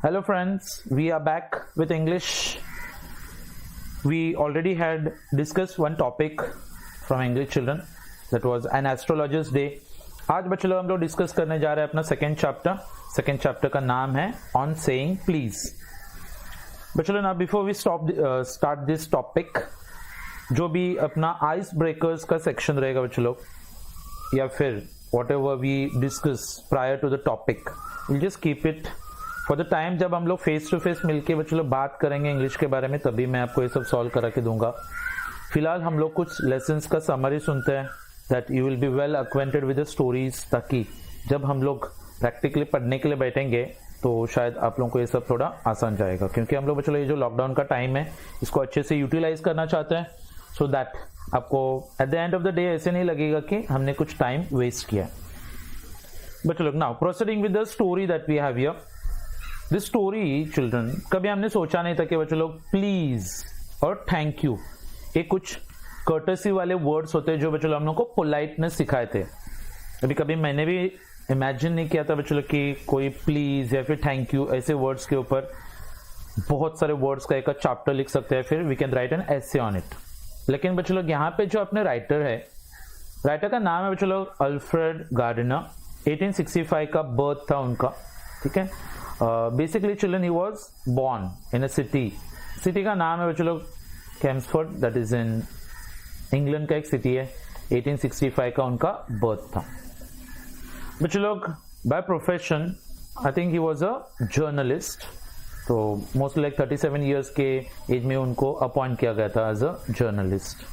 Hello friends, we are back with English. We already had discussed one topic from English children, that was an astrologer's day. आज बच्चों लोग हम लोग discuss करने जा रहे हैं अपना सेकेंड चैप्टर का नाम है ऑन सेइंग प्लीज. बच्चों लोग, before we start this topic, जो भी अपना आइस ब्रेकर्स का सेक्शन रहेगा बच्चों लोग, या फिर whatever we discuss prior to the topic, we'll just keep it for the time जब हम लोग फेस टू फेस मिलके बच्चों लोग बात करेंगे इंग्लिश के बारे में, तभी मैं आपको ये सब सॉल्व करा के दूंगा. फिलहाल हम लोग कुछ लेसन्स का समरी सुनते हैं, that you will be well acquainted with the stories, ताकि जब हम लोग प्रैक्टिकली पढ़ने के लिए बैठेंगे तो शायद आप लोगों को ये सब थोड़ा आसान जाएगा. क्योंकि हम लोग बच्चों ये जो लॉकडाउन का टाइम है इसको अच्छे से यूटिलाइज करना चाहते हैं, सो दैट आपको at the end of the day ऐसे नहीं लगेगा कि हमने कुछ टाइम वेस्ट किया. बच्चों लोग, now proceeding with the story that we have here. This story children, कभी हमने सोचा नहीं था कि बच्चों लोग प्लीज और थैंक यू ये कुछ कर्टसी वाले वर्ड्स होते हैं जो बच्चों लोग हम लोग को पोलाइटनेस सिखाए थे. अभी कभी मैंने भी इमेजिन नहीं किया था बच्चों लोग कि कोई प्लीज या फिर थैंक यू ऐसे वर्ड्स के ऊपर बहुत सारे वर्ड्स का एक चैप्टर लिख सकते हैं, फिर we can write an essay on it. लेकिन बच्चों लोग यहाँ पे जो अपने राइटर है, राइटर का नाम है बच्चों लोग अल्फ्रेड गार्डनर. 1865 का बर्थ था उनका. ठीक है. Basically children, he was born in a city का नाम है बच्चों लोग Chelmsford, that is in England का एक सिटी है. 1865 का उनका बर्थ था. बच्चों लोग, by profession I think he was a journalist. तो मोस्टली लाइक 37 ईयर्स के एज में उनको अपॉइंट किया गया था एज अ जर्नलिस्ट.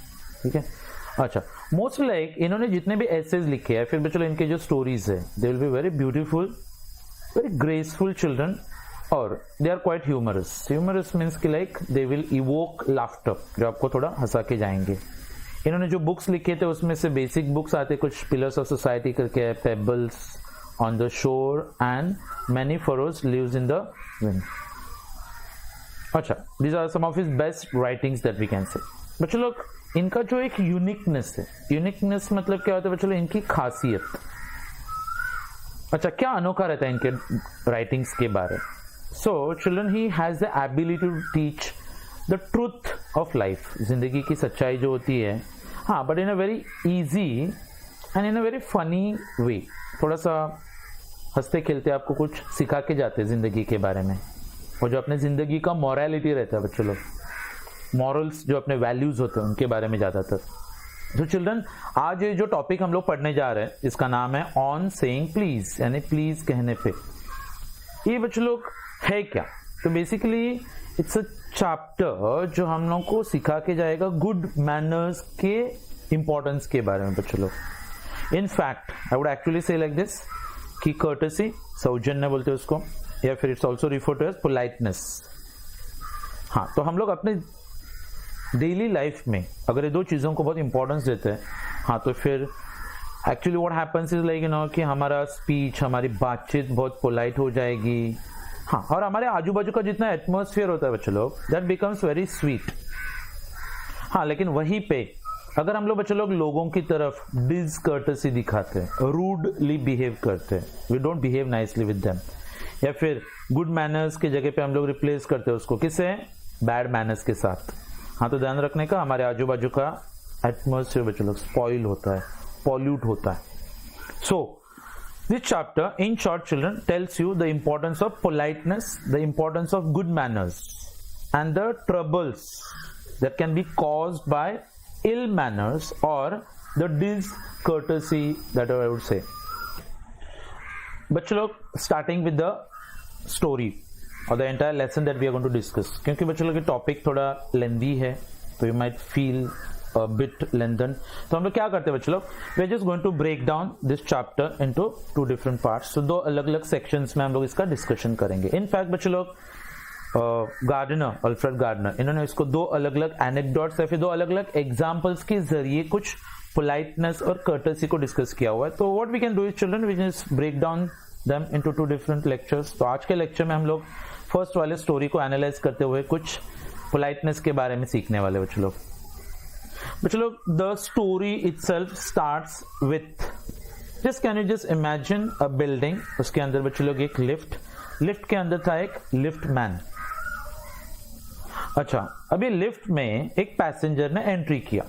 ठीक है. अच्छा, मोस्टली लाइक इन्होंने जितने भी एसेज लिखे हैं, फिर बच्चों इनके जो स्टोरीज है, they will be very beautiful, very graceful children, और they are quite humorous. Humorous means कि like they will evoke laughter, जो आपको थोड़ा हंसा के जाएंगे. इन्होंने जो बुक्स लिखे थे उसमें से बेसिक बुक्स आते, कुछ पिलर्स ऑफ सोसाइटी करके है, pebbles on the shore and many furrows lives in the wind. अच्छा, these are some of his best writings that we can say. बच्चों लोग, इनका जो एक यूनिकनेस है, यूनिकनेस मतलब क्या होता है बच्चों लोग, इनकी खासियत. अच्छा, क्या अनोखा रहता है इनके राइटिंग्स के बारे. So children, he has the ability to teach the truth of life, जिंदगी की सच्चाई जो होती है, हाँ, but in a very easy and in a very funny way. थोड़ा सा हंसते खेलते आपको कुछ सिखा के जाते हैं जिंदगी के बारे में, और जो अपने जिंदगी का मॉरलिटी रहता है बच्चों लोग, मॉरल्स जो अपने वैल्यूज होते हैं उनके बारे में ज्यादातर. तो चिल्ड्रन, आज ये जो टॉपिक हम लोग पढ़ने जा रहे हैं इसका नाम है ऑन सेइंग प्लीज, यानी प्लीज कहने पे. ये बच्चों लोग है क्या? तो बेसिकली इट्स अ चैप्टर जो हम लोग को सिखा के जाएगा गुड मैनर्स के इंपॉर्टेंस के बारे में बच्चों लोग. In fact I would actually say like this कि कर्टसी, सौजन्य बोलते हैं उसको, या फिर it's also refer to as politeness. हाँ, तो हम लोग अपने डेली लाइफ में अगर ये दो चीजों को बहुत इंपॉर्टेंस देते हैं, हाँ, तो फिर actually what happens is like कि हमारा स्पीच, हमारी बातचीत बहुत पोलाइट हो जाएगी. हाँ, और हमारे आजू बाजू का जितना एटमोस्फियर होता है बच्चों लोग, दैट बिकम्स वेरी स्वीट. हाँ, लेकिन वहीं पे अगर हम लोग बच्चों लोग लोगों की तरफ डिसकर्टसी दिखाते हैं, रूडली बिहेव करते हैं, we don't behave nicely with them, या फिर गुड मैनर्स की जगह पे हम लोग रिप्लेस करते हैं उसको किससे? बैड मैनर्स के साथ. हाँ, तो ध्यान रखने का, हमारे आजू बाजू का एटमोस्फियर बच्चों लोग स्पॉइल होता है, पॉल्यूट होता है. So this chapter in short children tells you the importance of politeness, the importance of good manners and the troubles that can be caused by ill manners और the discourtesy that I would say. बच्चों लोग, starting with the story और the entire lesson that we are going to discuss. क्योंकि बच्चों लोग ये topic थोड़ा lengthy है, तो you might feel a bit lengthen. तो हम लोग क्या करते हैं बच्चों लोग, we are just going to break down this chapter into two different parts. तो दो अलग अलग सेक्शंस में हम लोग इसका डिस्कशन करेंगे. इनफैक्ट बच्चों लोग, गार्डनर, अल्फ्रेड गार्डनर, इन्होंने इसको दो अलग अलग एनेक्डोट्स या फिर दो अलग अलग एग्जाम्पल्स के जरिए कुछ पोलाइटनेस और कर्टसी को डिस्कस किया हुआ है. तो what we can do is children, we just break down them into two different lectures. तो आज के लेक्चर में हम लोग फर्स्ट वाले स्टोरी को एनालाइज करते हुए कुछ पोलाइटनेस के बारे में सीखने वाले बच्चों लोग. The story itself starts with, just can you just imagine a building, उसके अंदर बच्चों लोग एक लिफ्ट, लिफ्ट के अंदर था एक लिफ्ट मैन। अच्छा, अभी लिफ्ट में एक पैसेंजर ने एंट्री किया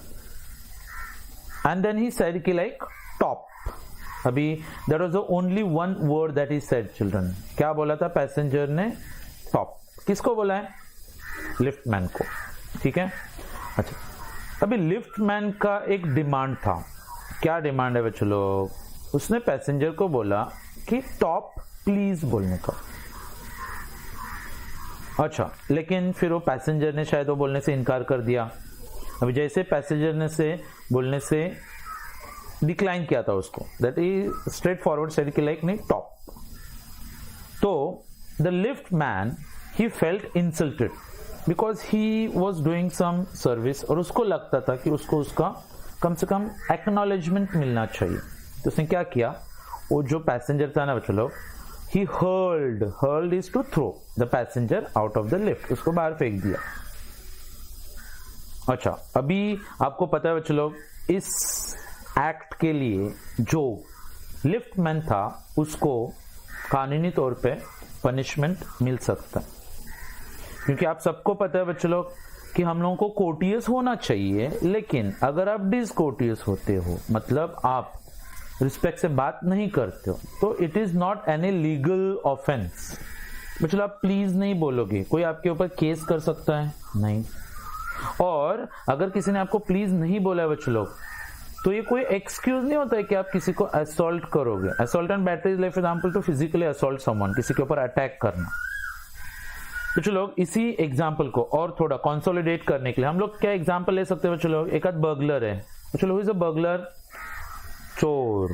एंड देन ही सेड कि लाइक टॉप। अभी that was the only one word that he said children. क्या बोला था पैसेंजर ने? टॉप। किसको बोला है? लिफ्ट मैन को। ठीक है। अच्छा, अभी लिफ्ट मैन का एक डिमांड था। क्या डिमांड है बच्चों लोग? उसने पैसेंजर को बोला कि टॉप प्लीज बोलने का। अच्छा, लेकिन फिर वो पैसेंजर ने शायद वो बोलने से इनकार कर दिया। अभी जैसे पैसेंजर ने से बोलने से डिक्लाइन किया था उसको, that is straight forward said कि लाइक नहीं टॉप। तो the lift man he felt insulted because he was doing some service और उसको लगता था कि उसको उसका कम से कम एक्नॉलेजमेंट मिलना चाहिए। तो उसने क्या किया? वो जो पैसेंजर था ना बच्चों लोग, he hurled is to throw the passenger out of the lift, उसको बाहर फेंक दिया। अच्छा, अभी आपको पता है बच्चों लोग, इस एक्ट के लिए जो लिफ्ट मैन था उसको कानूनी तौर पे पनिशमेंट मिल सकता है, क्योंकि आप सबको पता है बच्चों लोग कि हम लोगों को कोर्टियस होना चाहिए, लेकिन अगर आप डिसकोर्टियस होते हो, मतलब आप रिस्पेक्ट से बात नहीं करते हो, तो it is not any legal offence. मतलब आप प्लीज नहीं बोलोगे, कोई आपके ऊपर केस कर सकता है? नहीं। और अगर किसी ने आपको प्लीज नहीं बोला है बच्चों लोग, तो ये कोई एक्सक्यूज नहीं होता है कि आप किसी को असॉल्ट करोगे। Assault and battery like example तो फिजिकली असॉल्ट समवन, किसी के ऊपर अटैक करना। तो चलो इसी एग्जाम्पल को और थोड़ा कंसोलिडेट करने के लिए हम लोग क्या एग्जाम्पल ले सकते हैं बच्चों लोग? एक आध बर्गलर है। चलो इज अ बर्गलर, चोर।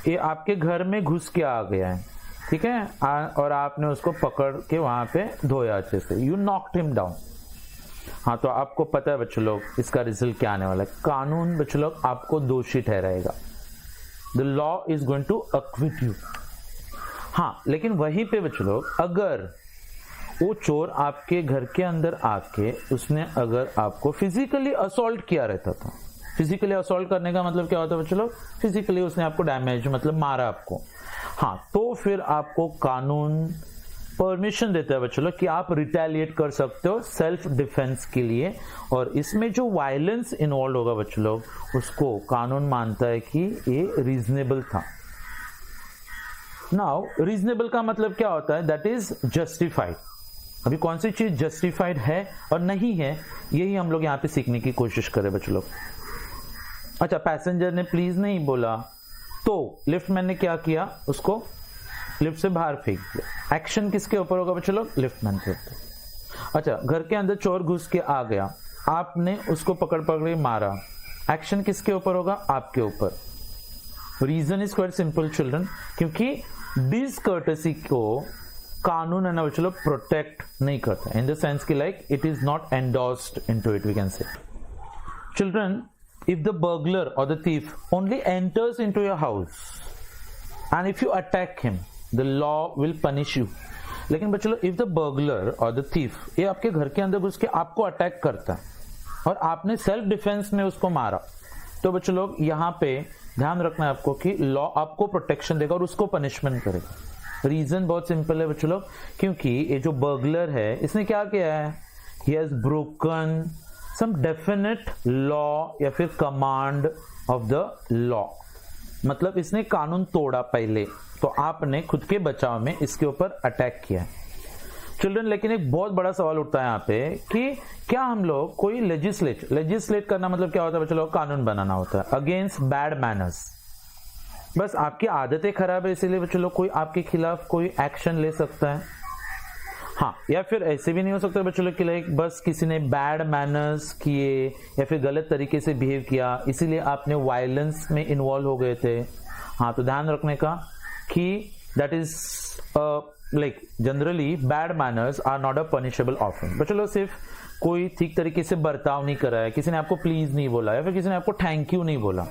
ये आपके घर में घुस के आ गया है, ठीक है, और आपने उसको पकड़ के वहां पे धोया अच्छे से, यू नॉक्ड हिम डाउन। हाँ, तो आपको पता है बच्चों लोग इसका रिजल्ट क्या आने वाला है? कानून बच्चों लोग आपको दोषी ठहराएगा। The law is going to acquit you. हाँ, लेकिन वहीं पे बच्चों लोग अगर वो चोर आपके घर के अंदर आके उसने अगर आपको फिजिकली असॉल्ट किया रहता था, फिजिकली असॉल्ट करने का मतलब क्या होता है बच्चों लोग? फिजिकली उसने आपको डैमेज मतलब मारा आपको। हाँ, तो फिर आपको कानून परमिशन देता है बच्चों लोग कि आप रिटेलिएट कर सकते हो सेल्फ डिफेंस के लिए, और इसमें जो वायलेंस इन्वॉल्व होगा बच्चों लोग, उसको कानून मानता है कि ये रीजनेबल था। नाउ रीजनेबल का मतलब क्या होता है? That is justified. अभी कौन सी चीज जस्टिफाइड है और नहीं है, यही हम लोग यहाँ पे सीखने की कोशिश करें बच्चों लोग। अच्छा, पैसेंजर ने प्लीज नहीं बोला, तो लिफ्ट मैन ने क्या किया? उसको लिफ्ट से बाहर फेंक दिया। एक्शन किसके ऊपर होगा बच्चों लोग? लिफ्ट मैन के ऊपर। अच्छा, घर के अंदर चोर घुस के आ गया, आपने उसको पकड़ पकड़ मारा, एक्शन किसके ऊपर होगा? आपके ऊपर। Reason is quite simple children, क्योंकि डिसकर्टेसी को कानून है ना बच्चों लोग प्रोटेक्ट नहीं करता, इन द सेंस की like it is not endorsed into it, we can say. Children, if the burglar or the thief only enters into your house and if you attack him, the law will punish you. लेकिन बच्चों लोग, if the burglar or the thief ये आपके घर के अंदर घुस के आपको अटैक करता है और आपने सेल्फ डिफेंस में उसको मारा, तो बच्चों लोग यहाँ पे ध्यान रखना है आपको कि लॉ आपको प्रोटेक्शन देगा और उसको पनिशमेंट करेगा। रीजन बहुत सिंपल है बच्चों लोग, क्योंकि ये जो बर्गलर है इसने क्या किया है? he has broken some definite law या फिर command of the law, मतलब इसने कानून तोड़ा पहले, तो आपने खुद के बचाव में इसके ऊपर अटैक किया है। चिल्ड्रन, लेकिन एक बहुत बड़ा सवाल उठता है यहाँ पे कि क्या हम लोग कोई लेजिस्लेट करना मतलब क्या होता है बच्चों लोग? कानून बनाना होता है अगेंस्ट बैड मैनर्स। बस आपकी आदतें खराब है इसीलिए बच्चों लोग कोई आपके खिलाफ कोई एक्शन ले सकता है। हाँ, या फिर ऐसे भी नहीं हो सकता बच्चों लोग कि लाइक बस किसी ने बैड मैनर्स किए या फिर गलत तरीके से बिहेव किया इसीलिए आपने वायलेंस में इन्वॉल्व हो गए थे। हाँ, तो ध्यान रखने का कि that is like generally bad manners are not a punishable offence. बच्चों लोग सिर्फ कोई ठीक तरीके से बर्ताव नहीं करा है, किसी ने आपको प्लीज नहीं बोला या फिर किसी ने आपको थैंक यू नहीं बोला,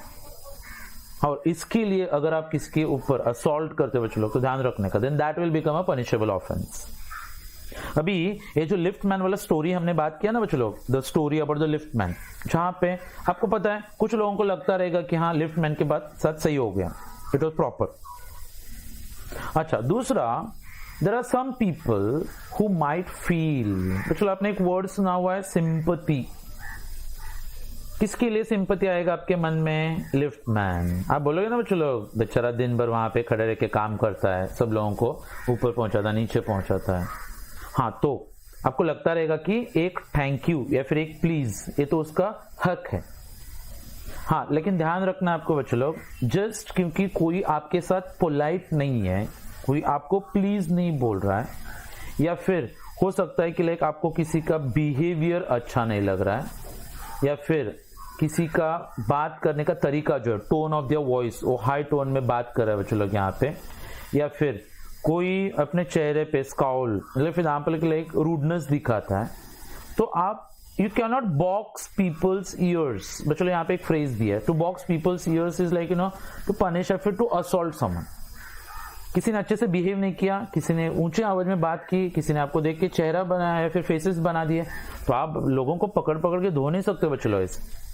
और इसके लिए अगर आप किसके ऊपर असॉल्ट करते हो बच्चों लोग, तो ध्यान रखने का, then that will become a punishable offence. अभी ये जो लिफ्ट मैन वाला स्टोरी हमने बात किया ना बच्चों लोग, the story about the lift man, जहां पे आपको पता है कुछ लोगों को लगता रहेगा कि हाँ लिफ्ट मैन के बाद साथ सही हो गया, इट वॉज प्रॉपर। अच्छा, दूसरा there are some people who might feel, बच्चों आपने एक वर्ड सुना हुआ है सिंपैथी। किसके लिए सिंपैथी आएगा आपके मन में? Lift man. आप बोलोगे ना बच्चों लोग बेचारा दिन भर वहां पे खड़े रह के काम करता है, सब लोगों को ऊपर पहुंचाता नीचे पहुंचाता है। हाँ, तो आपको लगता रहेगा कि एक थैंक यू या फिर एक प्लीज ये तो उसका हक है। हाँ, लेकिन ध्यान रखना आपको बच्चों लोग, जस्ट क्योंकि कोई आपके साथ पोलाइट नहीं है, कोई आपको प्लीज नहीं बोल रहा है, या फिर हो सकता है कि लाइक आपको किसी का बिहेवियर अच्छा नहीं लग रहा है, या फिर किसी का बात करने का तरीका जो है, टोन ऑफ देयर वॉइस, वो हाई टोन में बात कर रहा है बच्चों लोग यहाँ पे, या फिर कोई अपने चेहरे पे स्काउल, मतलब फॉर एग्जाम्पल के लिए एक रूडनेस दिखाता है, तो आप you can not box people's ears. बच्चों यहाँ पे एक फ्रेज दिया है, to box people's ears is like to punish या फिर टू असॉल्ट समवन। किसी ने अच्छे से बिहेव नहीं किया, किसी ने ऊंचे आवाज में बात की, किसी ने आपको देख के चेहरा बनाया या फिर फेसेस बना दिए, तो आप लोगों को पकड़ पकड़ के धो नहीं सकते बच्चों लोग इसे।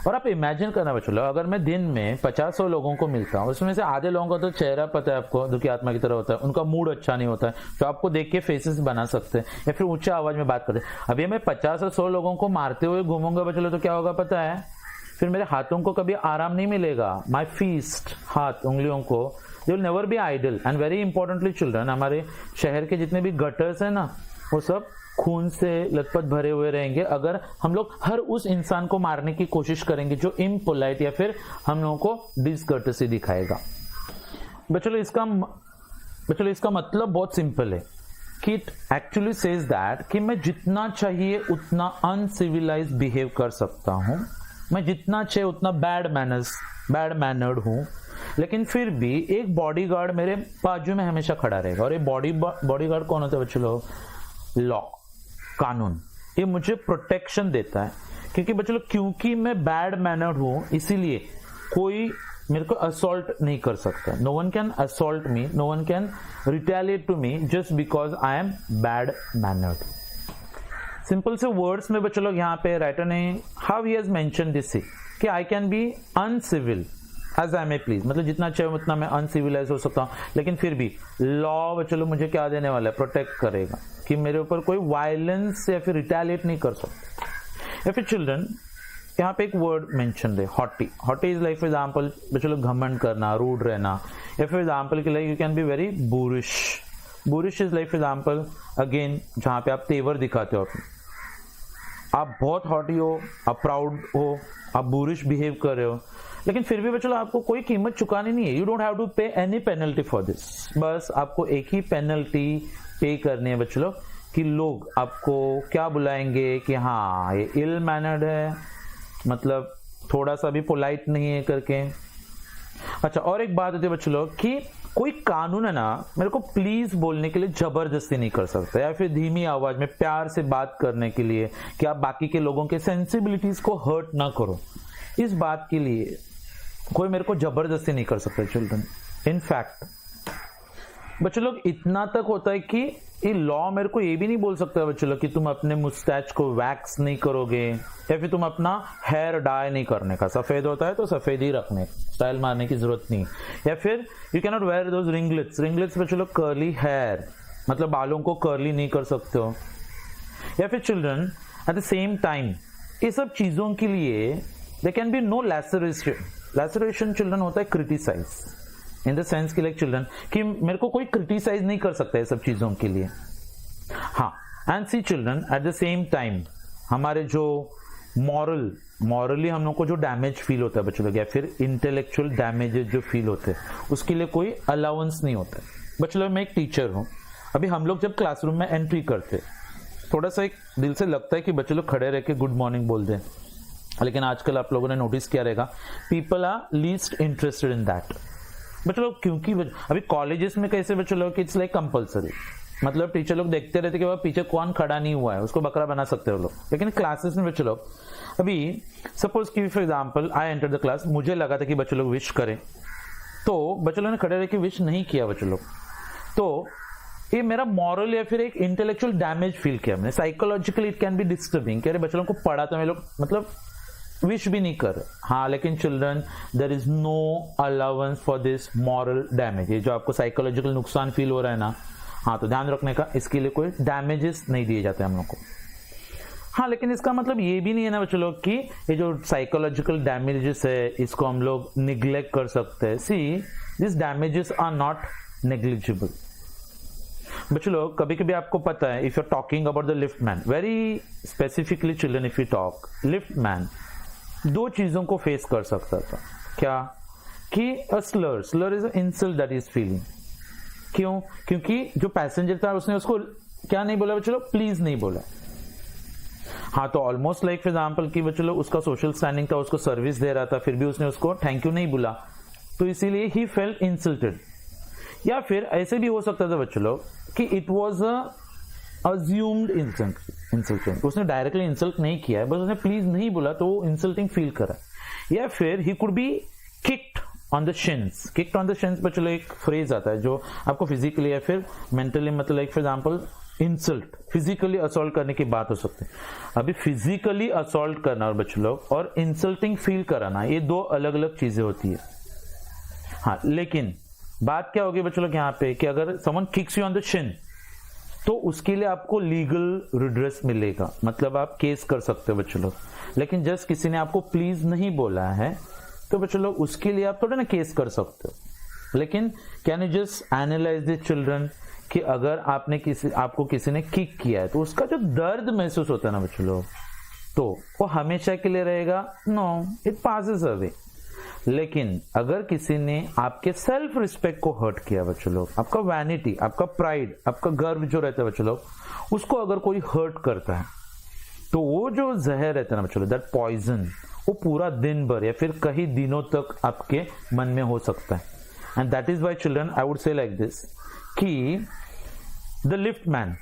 और आप इमेजिन करना बच्चों लोग, अगर मैं दिन में 50-100 लोगों को मिलता हूँ, उसमें से आधे लोगों का तो चेहरा पता है आपको दुखी आत्मा की तरह होता है, उनका मूड अच्छा नहीं होता है, तो आपको देख के फेसेस बना सकते हैं या फिर ऊंचे आवाज में बात करते हैं। अभी मैं 50 और 100 लोगों को मारते हुए घूमूंगा बच्चों लोग, तो क्या होगा पता है? फिर मेरे हाथों को कभी आराम नहीं मिलेगा। माई फीस्ट, हाथ उंगलियों को, they will never be idle. And very importantly children, हमारे शहर के जितने भी गटर्स है ना, वो सब खून से लथपथ भरे हुए रहेंगे अगर हम लोग हर उस इंसान को मारने की कोशिश करेंगे जो इम्पोलाइट या फिर हम लोगों को डिसकर्टेसी दिखाएगा। बच्चों इसका मतलब बहुत सिंपल है कि इट एक्चुअली सेज दैट कि मैं जितना चाहिए उतना अनसिविलाइज बिहेव कर सकता हूं, मैं जितना चाहिए उतना बैड मैनर्ड हूं, लेकिन फिर भी एक बॉडीगार्ड मेरे बाजू में हमेशा खड़ा रहेगा। और ये बॉडीगार्ड कौन होता है बच्चों लोग? लॉ, कानून। ये मुझे प्रोटेक्शन देता है, क्योंकि बच्चों लोग क्योंकि मैं बैड मैनर्ड हूं, इसीलिए कोई मेरे को असॉल्ट नहीं कर सकता। No one can assault me, no one can retaliate to me just because I am bad mannered. Simple से वर्ड्स में बच्चों लोग यहाँ पे राइटर ने how he has mention this कि I can be uncivil as I may please, मतलब जितना चाहिए उतना मैं अनसिविलाइज हो सकता हूँ, लेकिन फिर भी लॉ बच्चों लोग मुझे क्या देने वाला है? प्रोटेक्ट करेगा कि मेरे ऊपर कोई वायलेंस या फिर रिटेलिएट नहीं कर सकता। या फिर चिल्ड्रन यहाँ पे एक वर्ड मेंशन है, haughty. Haughty is like for example बच्चों लोग घमंड करना, रूड रहना, या फिर एग्जाम्पल के लिए you can be very boorish. Boorish is like for example again जहां पे आप तेवर दिखाते हो अपने, आप बहुत हॉटी हो, आप प्राउड हो, आप बुरिश बिहेव कर रहे हो, लेकिन फिर भी बच्चों आपको कोई कीमत चुकानी नहीं है। यू डोंट हैव टू पे एनी पेनल्टी फॉर दिस। बस आपको एक ही पेनल्टी पे करनी है बच्चों लोग कि लोग आपको क्या बुलाएंगे कि हाँ ये इल मैनर्ड है, मतलब थोड़ा सा भी पोलाइट नहीं है करके। अच्छा, और एक बात होती है बच्चों लोग कि कोई कानून है ना मेरे को प्लीज बोलने के लिए जबरदस्ती नहीं कर सकता, या फिर धीमी आवाज में प्यार से बात करने के लिए कि आप बाकी के लोगों के सेंसिबिलिटीज को हर्ट ना करो, इस बात के लिए कोई मेरे को जबरदस्ती नहीं कर सकता चिल्ड्रन। इनफैक्ट बच्चों लोग इतना तक होता है कि ये लॉ मेरे को ये भी नहीं बोल सकता बच्चों लोग कि तुम अपने मुस्टैच को वैक्स नहीं करोगे, या फिर तुम अपना हेयर डाई नहीं करने का, सफेद होता है तो सफेद ही रखने, स्टाइल मारने की जरूरत नहीं। या फिर you can not wear those ringlets. Ringlets बच्चों लोग कर्ली हेयर, मतलब बालों को कर्ली नहीं कर सकते हो। या फिर children at the same time ये सब चीजों के लिए there can be no laceration. Laceration children होता है क्रिटिसाइज, इन द सेंस कि लाइक चिल्ड्रन कि मेरे को कोई क्रिटिसाइज नहीं कर सकता है सब चीजों के लिए। हाँ, and see children at the same time हमारे जो मॉरली हम लोग को जो डैमेज फील होता है बच्चों लोग, या फिर इंटेलेक्चुअल डैमेजेस जो फील होते हैं, उसके लिए कोई अलाउंस नहीं होता है। बच्चों लोग मैं एक टीचर हूँ, अभी हम लोग जब क्लासरूम में एंट्री करते थोड़ा सा एक दिल से लगता है कि बच्चे लोग खड़े रह के गुड मॉर्निंग बोल दें, लेकिन आजकल आप लोगों ने नोटिस किया रहेगा people are least interested in that. बच्चों लोग क्योंकि अभी कॉलेजेस में कैसे बच्चों लोग इट्स लाइक कंपलसरी, मतलब टीचर लोग देखते रहते कि वह पीछे कौन खड़ा नहीं हुआ है उसको बकरा बना सकते हो लोग, लेकिन क्लासेस में बच्चों लोग अभी सपोज कि for example I enter the class, मुझे लगा था कि बच्चों लोग विश करें, तो बच्चों लोगों ने खड़े रह के विश नहीं किया बच्चों लोग, तो ये मेरा मॉरल या फिर एक इंटेलेक्चुअल डैमेज फील किया मैंने, psychologically it can be disturbing कि अरे बच्चों लोगों को पढ़ा तो मैं लोग मतलब विश भी नहीं कर। हाँ, लेकिन children there is no allowance for this moral damage. ये जो आपको साइकोलॉजिकल नुकसान फील हो रहा है ना, हाँ, तो ध्यान रखने का, इसके लिए कोई डैमेजेस नहीं दिए जाते हम लोग को। हाँ, लेकिन इसका मतलब ये भी नहीं है ना बच्चों लोग कि ये जो साइकोलॉजिकल डैमेजेस है इसको हम लोग निग्लेक्ट कर सकते हैं। See, this damages are not negligible. बच्चों लोग, कभी कभी आपको पता है, if you are talking about the lift man, very specifically children, if you talk, lift man दो चीजों को फेस कर सकता था। क्या? कि a slur is a insult that is feeling. क्यों? क्योंकि जो पैसेंजर था उसने उसको क्या नहीं बोला बच्चों लोग? प्लीज नहीं बोला। हाँ, तो ऑलमोस्ट लाइक फॉर एग्जाम्पल कि बच्चों लोग उसका सोशल स्टैंडिंग था, उसको सर्विस दे रहा था, फिर भी उसने उसको थैंक यू नहीं बोला, तो इसीलिए ही फेल्ट इंसल्टेड। या फिर ऐसे भी हो सकता था बच्चों लोग कि इट वॉज अज्यूम्ड इंसल्टिंग, उसने डायरेक्टली इंसल्ट नहीं किया है, बस उसने प्लीज नहीं बोला तो वो इंसल्टिंग फील करा। या फिर he could be kicked on the शिन्स। Kicked on the शिन्स बच्चों लोग एक फ्रेज आता है जो आपको फिजिकली या फिर मेंटली, मतलब like for example insult, physically assault करने की बात हो सकती है। अभी फिजिकली असॉल्ट करना और बच्चों लोग और इंसल्टिंग फील कराना, ये दो अलग अलग चीजें होती है। हाँ, लेकिन बात क्या होगी बच्चों लोग यहाँ पे कि अगर someone kicks you on the Shin तो उसके लिए आपको लीगल रिड्रेस मिलेगा, मतलब आप केस कर सकते हो बच्चों लोग। लेकिन जस्ट किसी ने आपको प्लीज नहीं बोला है तो बच्चों लोग उसके लिए आप थोड़ा ना केस कर सकते हो। लेकिन can you just analyse the children कि अगर आपको किसी ने किक किया है तो उसका जो दर्द महसूस होता है ना बच्चों लोग, तो वो हमेशा के लिए रहेगा? No, it passes away. लेकिन अगर किसी ने आपके सेल्फ रिस्पेक्ट को हर्ट किया बच्चों लोग, आपका वैनिटी, आपका प्राइड, आपका गर्व जो रहता है बच्चों लोग, उसको अगर कोई हर्ट करता है तो वो जो जहर रहता है ना बच्चों लोग, दैट पॉइजन, वो पूरा दिन भर या फिर कई दिनों तक आपके मन में हो सकता है। And that is why children, I would say like this कि the lift man,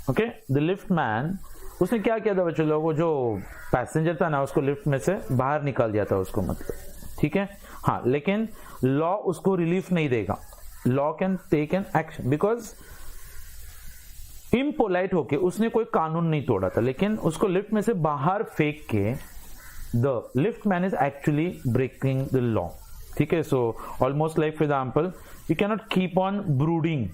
okay, the lift man, उसने क्या किया था बच्चों लोग, वो जो पैसेंजर था ना उसको लिफ्ट में से बाहर निकाल दिया था उसको, मतलब ठीक है। हाँ, लेकिन लॉ उसको रिलीफ नहीं देगा। Law can take an action because impolite होके उसने कोई कानून नहीं तोड़ा था, लेकिन उसको लिफ्ट में से बाहर फेंक के the lift man is actually breaking the law. ठीक है, so almost like for example you can not keep on brooding.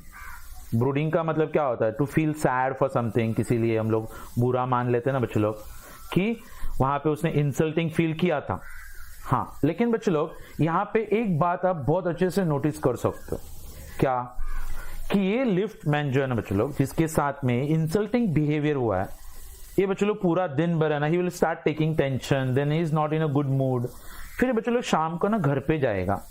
Brooding का मतलब क्या होता है? To feel sad for something, किसी लिए हम लोग बुरा मान लेते हैं ना बच्चों लोग कि वहां पे उसने इंसल्टिंग फील किया था। हाँ, लेकिन बच्चों लोग यहाँ पे एक बात आप बहुत अच्छे से नोटिस कर सकते हो, क्या? कि ये लिफ्ट मैन जो है ना बच्चों लोग, जिसके साथ में इंसल्टिंग बिहेवियर हुआ है, ये बच्चों लोग पूरा दिन भर है ना, he will start taking tension, then he is not in a good mood. फिर बच्चों लोग शाम को ना घर पे जाएगा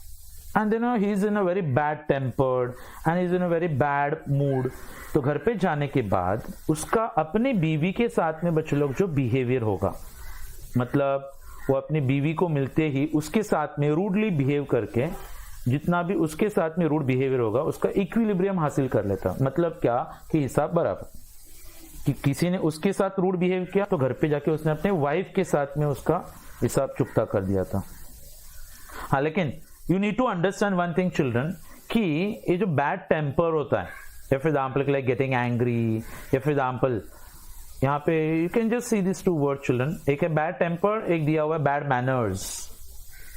and then he is in a very bad tempered and is in a very bad mood. तो घर पे जाने के बाद उसका अपने बीवी के साथ में बच्चों लोग जो बिहेवियर होगा, मतलब वो अपनी बीवी को मिलते ही उसके साथ में रूडली बिहेव करके, जितना भी उसके साथ में रूड बिहेवियर होगा उसका इक्विलिब्रियम हासिल कर लेता। मतलब क्या कि हिसाब बराबर, कि किसी ने उसके साथ रूड बिहेव किया तो घर पे जाके उसने अपने वाइफ के साथ में उसका हिसाब चुकता कर दिया था। हाँ, लेकिन you need to understand one thing children, कि ये जो बैड टेम्पर होता है, या फिर एग्जाम्पल लाइक गेटिंग एंग्री, या फिर एग्जाम्पल यहाँ पे you can just see this two word children, एक है बैड टेम्पर, एक दिया हुआ है बैड मैनर्स।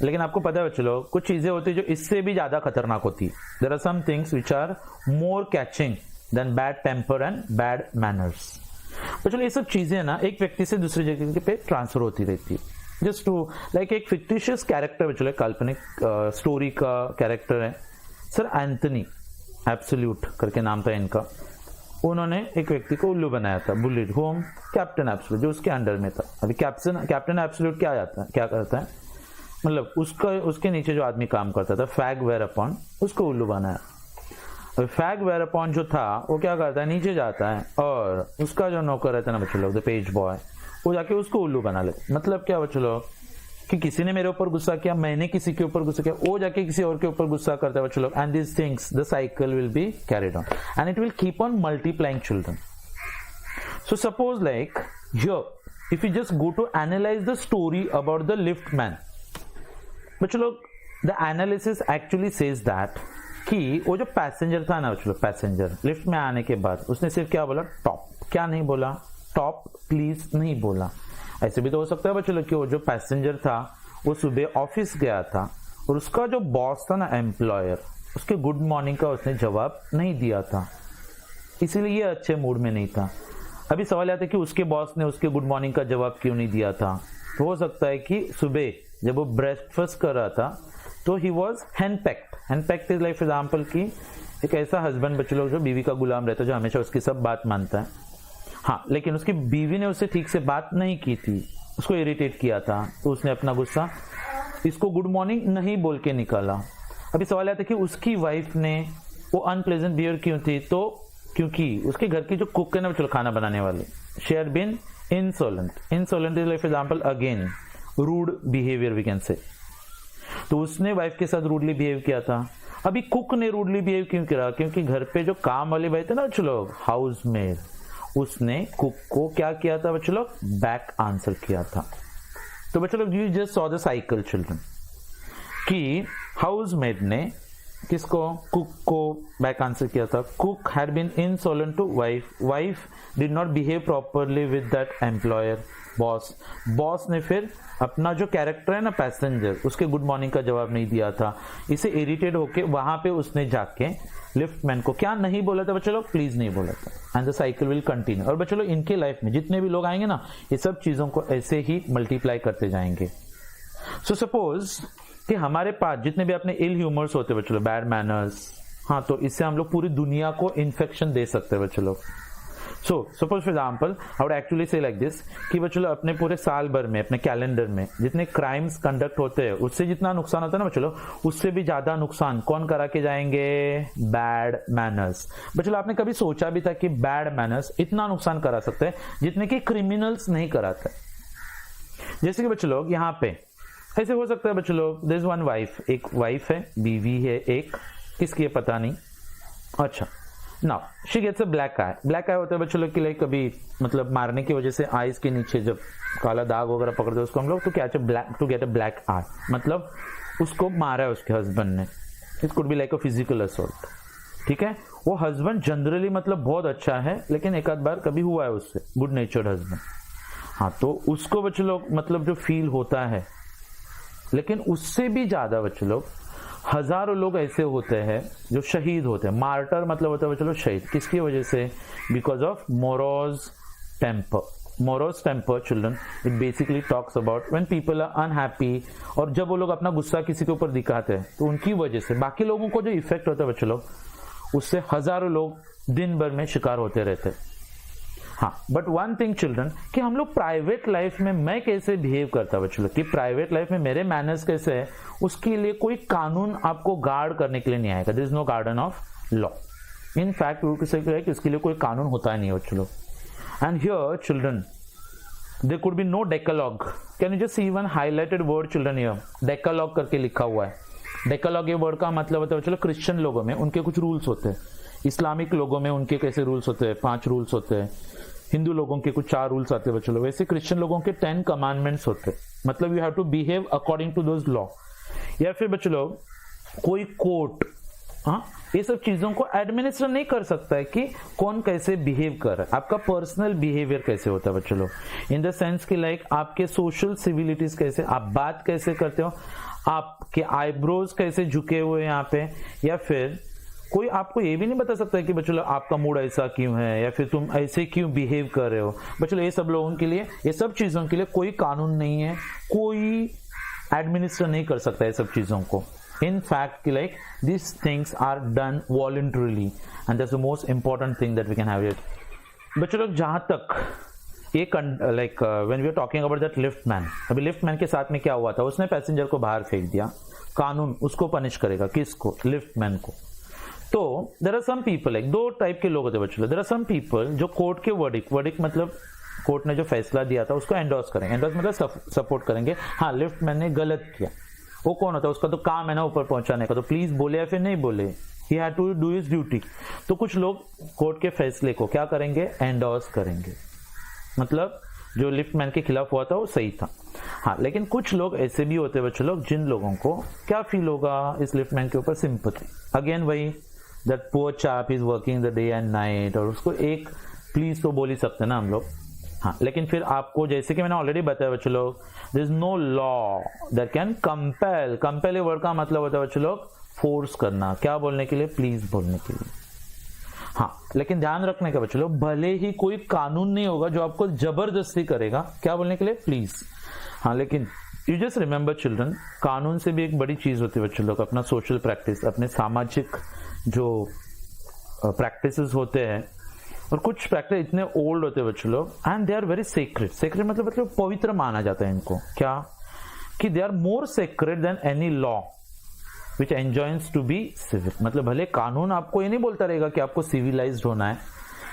लेकिन आपको पता है बच्चों लोग, कुछ चीजें होती है जो इससे भी ज्यादा खतरनाक होती है। There are some things which are more catching than bad temper and bad manners. तो चलो, ये सब चीजें ना एक व्यक्ति से दूसरी जगह पे ट्रांसफर होती रहती है। जस्ट टू लाइक एक फिक्टिशियस कैरेक्टर बच्चों, काल्पनिक स्टोरी का कैरेक्टर है सर एंथनी एब्सोल्यूट करके नाम था इनका। उन्होंने एक व्यक्ति को उल्लू बनाया था, बुलिड होम कैप्टन एब्सोल्यूट, जो उसके अंडर में था। अभी कैप्टन एब्सोल्यूट क्या करता है, मतलब उसके नीचे जो आदमी काम करता था, फैग वेयर अपॉन, उसको उल्लू बनाया। अभी फैग वेयर अपॉन जो था वो क्या करता है, नीचे जाता है और उसका जो नौकर रहता है ना बच्चों लोग, द पेज बॉय, वो जाके उसको उल्लू बना लेते। मतलब क्या बच्चों लोग, कि किसी ने मेरे ऊपर गुस्सा किया, मैंने किसी के ऊपर गुस्सा किया, वो जाके किसी और के ऊपर गुस्सा करता है बच्चों लोग। And this things, the cycle will be carried on and it will keep on multiplying children. So suppose like here if you just go to analyse the story about the lift man बच्चों लोग, the analysis actually says that कि वो जो passenger था ना बच्चों लोग, passenger lift में आने के बाद उसने सिर्फ क्या बोला, टॉप। क्या नहीं बोला? टॉप प्लीज नहीं बोला। ऐसे भी तो हो सकता है बच्चों लोग कि वो जो पैसेंजर था वो सुबह ऑफिस गया था और उसका जो बॉस था ना, एम्प्लॉयर, उसके गुड मॉर्निंग का उसने जवाब नहीं दिया था। इसीलिए ये अच्छे मूड में नहीं था। अभी सवाल आता है कि उसके बॉस ने उसके गुड मॉर्निंग का जवाब क्यों नहीं दिया था। तो हो सकता है कि सुबह जब वो ब्रेकफास्ट कर रहा था तो he was henpecked. Henpecked is like example की एक ऐसा हस्बैंड बच्चे लोग जो बीवी का गुलाम रहता है, जो हमेशा उसकी सब बात मानता है। हाँ, लेकिन उसकी बीवी ने उससे ठीक से बात नहीं की थी, उसको इरिटेट किया था, तो उसने अपना गुस्सा इसको गुड मॉर्निंग नहीं बोल के निकाला। अभी सवाल आता है कि उसकी वाइफ ने वो अनप्लेजेंट बिहेवियर क्यों थी, तो क्योंकि उसके घर की जो कुक है ना, चलो खाना बनाने वाले, she had been insolent. Insolent is like example again rude behaviour we can say. तो उसने वाइफ के साथ रूडली बिहेव किया था। अभी कुक ने रूडली बिहेव क्यों किया, क्योंकि घर पे जो काम वाले भाई थे ना बच्चों लोग, हाउस मेड, उसने कुक को क्या किया था बच्चों लोग, बैक आंसर किया था। तो बच्चों लोग you just saw the cycle children कि हाउस मेड ने किसको, कुक को बैक आंसर किया था। Cook had been insolent to wife, wife did not behave properly with that employer boss, boss ने फिर अपना जो कैरेक्टर है ना पैसेंजर, उसके गुड मॉर्निंग का जवाब नहीं दिया था। इसे इरिटेट होके वहां पे उसने जाके लिफ्टमैन को क्या नहीं बोला था बच्चों लोग, प्लीज नहीं बोला था। And the cycle will continue. और बच्चों लोग इनके लाइफ में जितने भी लोग आएंगे ना, ये सब चीजों को ऐसे ही मल्टीप्लाई करते जाएंगे। सो सपोज कि हमारे पास जितने भी अपने इल ह्यूमर्स होते हैं बच्चों लोग, बैड मैनर्स, हाँ, तो इससे हम लोग पूरी दुनिया को इन्फेक्शन दे सकते हैं बच्चों लोग। So suppose for example I would actually say like this कि बच्चों लोग अपने पूरे साल भर में अपने कैलेंडर में जितने क्राइम्स कंडक्ट होते हैं, उससे जितना नुकसान होता है ना बच्चों लोग, उससे भी ज्यादा नुकसान कौन करा के जाएंगे, बैड मैनर्स। बच्चों लोग आपने कभी सोचा भी था कि बैड मैनर्स इतना नुकसान करा सकते हैं जितने कि क्रिमिनल्स नहीं कराते। जैसे कि बच्चों लोग यहाँ पे ऐसे हो सकता है बच्चों लोग, देयर इज वन वाइफ, एक वाइफ है, बीवी है एक, किसकी है पता नहीं। अच्छा, now she gets a black eye. Black eye होता है बच्चों लोग के लिए कभी मतलब मारने की वजह से आईज के नीचे जब काला दाग वगैरह पकड़ते उसको हम लोग, तो क्या टू गेट अ ब्लैक आई, मतलब उसको मारा है उसके हस्बैंड ने। It could be like a physical assault, ठीक है। वो हस्बैंड जनरली मतलब बहुत अच्छा है, लेकिन एक आध बार कभी हुआ है उससे, गुड नेचर्ड हस्बैंड, हाँ, तो उसको बच्चों लोग मतलब जो फील होता है। लेकिन उससे भी ज्यादा बच्चों लोग हजारों लोग ऐसे होते हैं जो शहीद होते हैं। मार्टर मतलब होता है बच्चों लोग शहीद, किसकी वजह से, because of morose temper. Morose temper children, it basically talks about when people are unhappy, और जब वो लोग अपना गुस्सा किसी के ऊपर दिखाते हैं तो उनकी वजह से बाकी लोगों को जो इफेक्ट होता है बच्चों लोग, उससे हजारों लोग दिन भर में शिकार होते रहते हैं। हाँ, बट वन थिंग चिल्ड्रन कि हम लोग प्राइवेट लाइफ में मैं कैसे बिहेव करता बच्चों लोग, कि प्राइवेट लाइफ में मेरे मैनर्स कैसे है, उसके लिए कोई कानून आपको गार्ड करने के लिए नहीं आएगा। There is no garden of law. In fact उसके लिए कोई कानून होता ही नहीं बच्चों लोग। And here children there could be no decalogue. Can you just see one highlighted word children here, decalogue करके लिखा हुआ है। डेकालॉग ये वर्ड का मतलब होता है बच्चों लोग, क्रिश्चियन लोगों में उनके कुछ रूल्स होते हैं, इस्लामिक लोगों में उनके कैसे रूल्स होते हैं, 5 रूल्स होते हैं, हिंदू लोगों के कुछ 4 रूल्स आते हैं बच्चों लोग, वैसे क्रिश्चियन लोगों के 10 कमांडमेंट्स होते हैं। मतलब you have to behave according to those law. या फिर बच्चों लोग कोई कोर्ट, हाँ, ये सब चीजों को एडमिनिस्टर नहीं कर सकता है कि कौन कैसे बिहेव कर रहा है, आपका पर्सनल बिहेवियर कैसे होता है बच्चों लोग, इन द सेंस कि लाइक आपके सोशल सिविलिटीज कैसे, आप बात कैसे करते हो, आपके आईब्रोज कैसे झुके हुए यहाँ पे, या फिर कोई आपको ये भी नहीं बता सकता है कि बच्चों आपका मूड ऐसा क्यों है, या फिर तुम ऐसे क्यों बिहेव कर रहे हो। बच्चों ये सब लोगों के लिए, ये सब चीजों के लिए कोई कानून नहीं है, कोई एडमिनिस्टर नहीं कर सकता है सब चीजों को। In fact like this things are done voluntarily and that's the most important thing that we can have it. बच्चों लोग जहां तक ये like when we are talking about that liftman, अभी लिफ्टमैन के साथ में क्या हुआ था, उसने पैसेंजर को बाहर फेंक दिया, कानून उसको पनिश करेगा, किसको, लिफ्टमैन को। तो there are some people, like 2 type के लोग होते हैं बच्चों। देयर आर सम पीपल जो कोर्ट के वर्डिक्ट मतलब कोर्ट ने जो फैसला दिया था उसको एंडोर्स करेंगे, एंडोर्स मतलब सपोर्ट करेंगे। हाँ, लिफ्टमैन ने गलत किया, वो कौन होता है, उसका तो काम है ना ऊपर पहुंचाने का, तो प्लीज बोले या फिर नहीं बोले, he had to do his duty. तो कुछ लोग कोर्ट के फैसले को क्या करेंगे, एंडोर्स करेंगे, मतलब जो लिफ्टमैन के खिलाफ हुआ था वो सही था। हाँ, लेकिन कुछ लोग ऐसे भी होते हैं बच्चों लोग जिन लोगों को क्या फील होगा इस लिफ्टमैन के ऊपर, सिंपैथी। अगेन वही that poor chap is working the day and night, और उसको एक प्लीज तो बोल ही सकते ना हम लोग। हाँ, लेकिन फिर आपको जैसे कि मैंने ऑलरेडी बताया बच्चों लोग, there is no law that can compel. Compel word का मतलब होता है बच्चों लोग फोर्स करना, क्या बोलने के लिए, प्लीज बोलने के लिए। हाँ, लेकिन ध्यान रखने का बच्चों लोग, भले ही कोई कानून नहीं होगा जो आपको जबरदस्ती करेगा क्या बोलने के लिए, प्लीज। हाँ, लेकिन यू जस्ट रिमेंबर चिल्ड्रन, कानून से भी एक बड़ी चीज होती है बच्चों लोग, अपना सोशल प्रैक्टिस, अपने सामाजिक जो प्रैक्टिसेस होते हैं, और कुछ प्रैक्टिस इतने ओल्ड होते हैं बच्चों लोग, and they are very sacred. Sacred मतलब पवित्र माना जाता है इनको, क्या कि they are more sacred than any law which enjoys to be civil. मतलब भले कानून आपको ये नहीं बोलता रहेगा कि आपको सिविलाइज्ड होना है,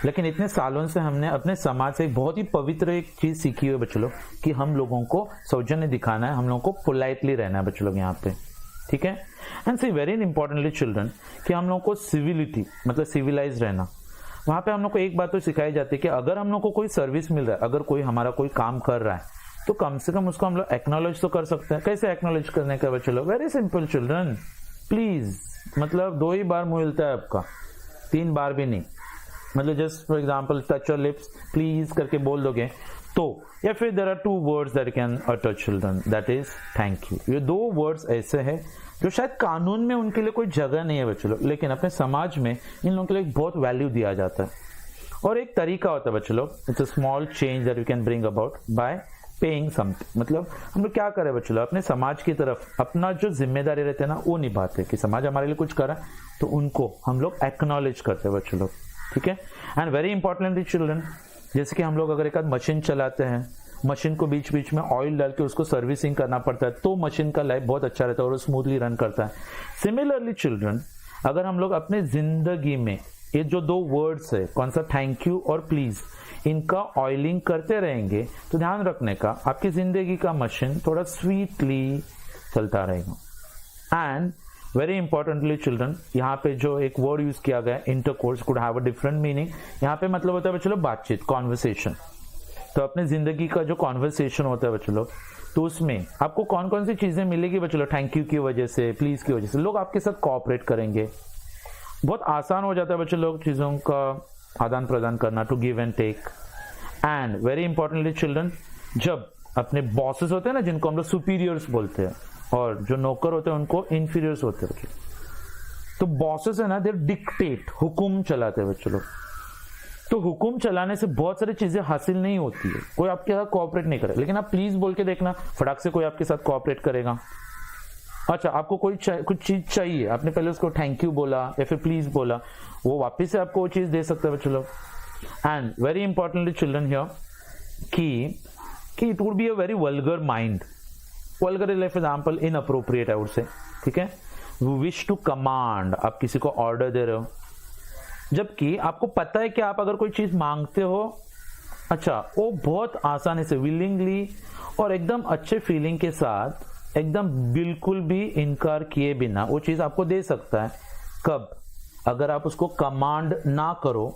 लेकिन इतने सालों से हमने अपने समाज से एक बहुत ही पवित्र एक चीज सीखी हुई है बच्चों लोग, कि हम लोगों को सौजन्य दिखाना है, हम लोगों को पोलाइटली रहना है बच्चों लोग यहाँ पे, ठीक है। And see very importantly children, कि हम लोगों को सिविलिटी मतलब सिविलाइज रहना, वहां पे हम लोग को एक बात तो सिखाई जाती है कि अगर हम लोग को कोई सर्विस मिल रहा है, अगर कोई हमारा कोई काम कर रहा है, तो कम से कम उसको हम लोग एक्नॉलेज तो कर सकते हैं। कैसे एक्नॉलेज करने का बच्चों लोग, वेरी सिंपल चिल्ड्रन, प्लीज, मतलब 2 ही बार मुंह हिलता है आपका, 3 बार भी नहीं, मतलब just for example touch your lips please करके बोल दोगे तो, या फिर there are 2 words that can utter children, that is thank you. ये 2 वर्ड्स ऐसे हैं जो शायद कानून में उनके लिए कोई जगह नहीं है बच्चों लोग, लेकिन अपने समाज में इन लोगों के लिए बहुत वैल्यू दिया जाता है। और एक तरीका होता है बच्चों लोग, it's a small change that you can bring about by paying something. मतलब हम लोग क्या करें बच्चों लोग, अपने समाज की तरफ अपना जो जिम्मेदारी रहते हैं ना वो निभाते हैं, कि समाज हमारे लिए कुछ कर रहा है तो उनको हम लोग एक्नॉलेज करते हैं बच्चों लोग, ठीक है। एंड वेरी इंपॉर्टेंटली चिल्ड्रन, जैसे कि हम लोग अगर एक आध मशीन चलाते हैं, मशीन को बीच बीच में ऑयल डाल के उसको सर्विसिंग करना पड़ता है, तो मशीन का लाइफ बहुत अच्छा रहता है और स्मूथली रन करता है। सिमिलरली चिल्ड्रन, अगर हम लोग अपने जिंदगी में ये जो 2 वर्ड्स है, कौन सा, थैंक यू और प्लीज, इनका ऑयलिंग करते रहेंगे, तो ध्यान रखने का आपकी जिंदगी का मशीन थोड़ा स्वीटली चलता रहेगा। एंड वेरी इंपॉर्टेंटली चिल्ड्रन, यहाँ पे जो एक वर्ड यूज किया गया intercourse could have a different meaning. यहाँ पे मतलब होता है बच्चों लोग बातचीत, कॉन्वर्सेशन। तो अपने जिंदगी का जो कॉन्वर्सेशन होता है बच्चों लोग, तो उसमें आपको कौन कौन सी चीजें मिलेगी बच्चों लोग, थैंक यू की वजह से, प्लीज की वजह से, लोग आपके साथ कोऑपरेट करेंगे, बहुत आसान हो जाता है बच्चों लोग चीजों का आदान प्रदान करना, to give and take. And very importantly children, जब अपने बॉसेस होते हैं ना, जिनको हम लोग सुपीरियर्स बोलते हैं, और जो नौकर होते हैं उनको इंफीरियर्स होते हैं, तो बॉसेस है ना, दे डिक्टेट, हुकुम चलाते हैं बच्चों लोग। तो हुकुम चलाने से बहुत सारी चीजें हासिल नहीं होती है, कोई आपके साथ कोऑपरेट नहीं करे, लेकिन आप प्लीज बोल के देखना, फटाक से कोई आपके साथ कोऑपरेट करेगा। अच्छा, आपको कुछ चीज चाहिए, आपने पहले उसको थैंक यू बोला या फिर प्लीज बोला, वो वापिस से आपको वो चीज दे सकता है बच्चों लोग। And very importantly children here, कि it would be a very vulgar mind, vulgar is like example inappropriate I would say, ठीक है। वी विश टू कमांड, आप किसी को ऑर्डर दे रहे हो, जबकि आपको पता है कि आप अगर कोई चीज मांगते हो, अच्छा, वो बहुत आसानी से, विलिंगली और एकदम अच्छे फीलिंग के साथ, एकदम बिल्कुल भी इनकार किए बिना वो चीज आपको दे सकता है। कब? अगर आप उसको कमांड ना करो,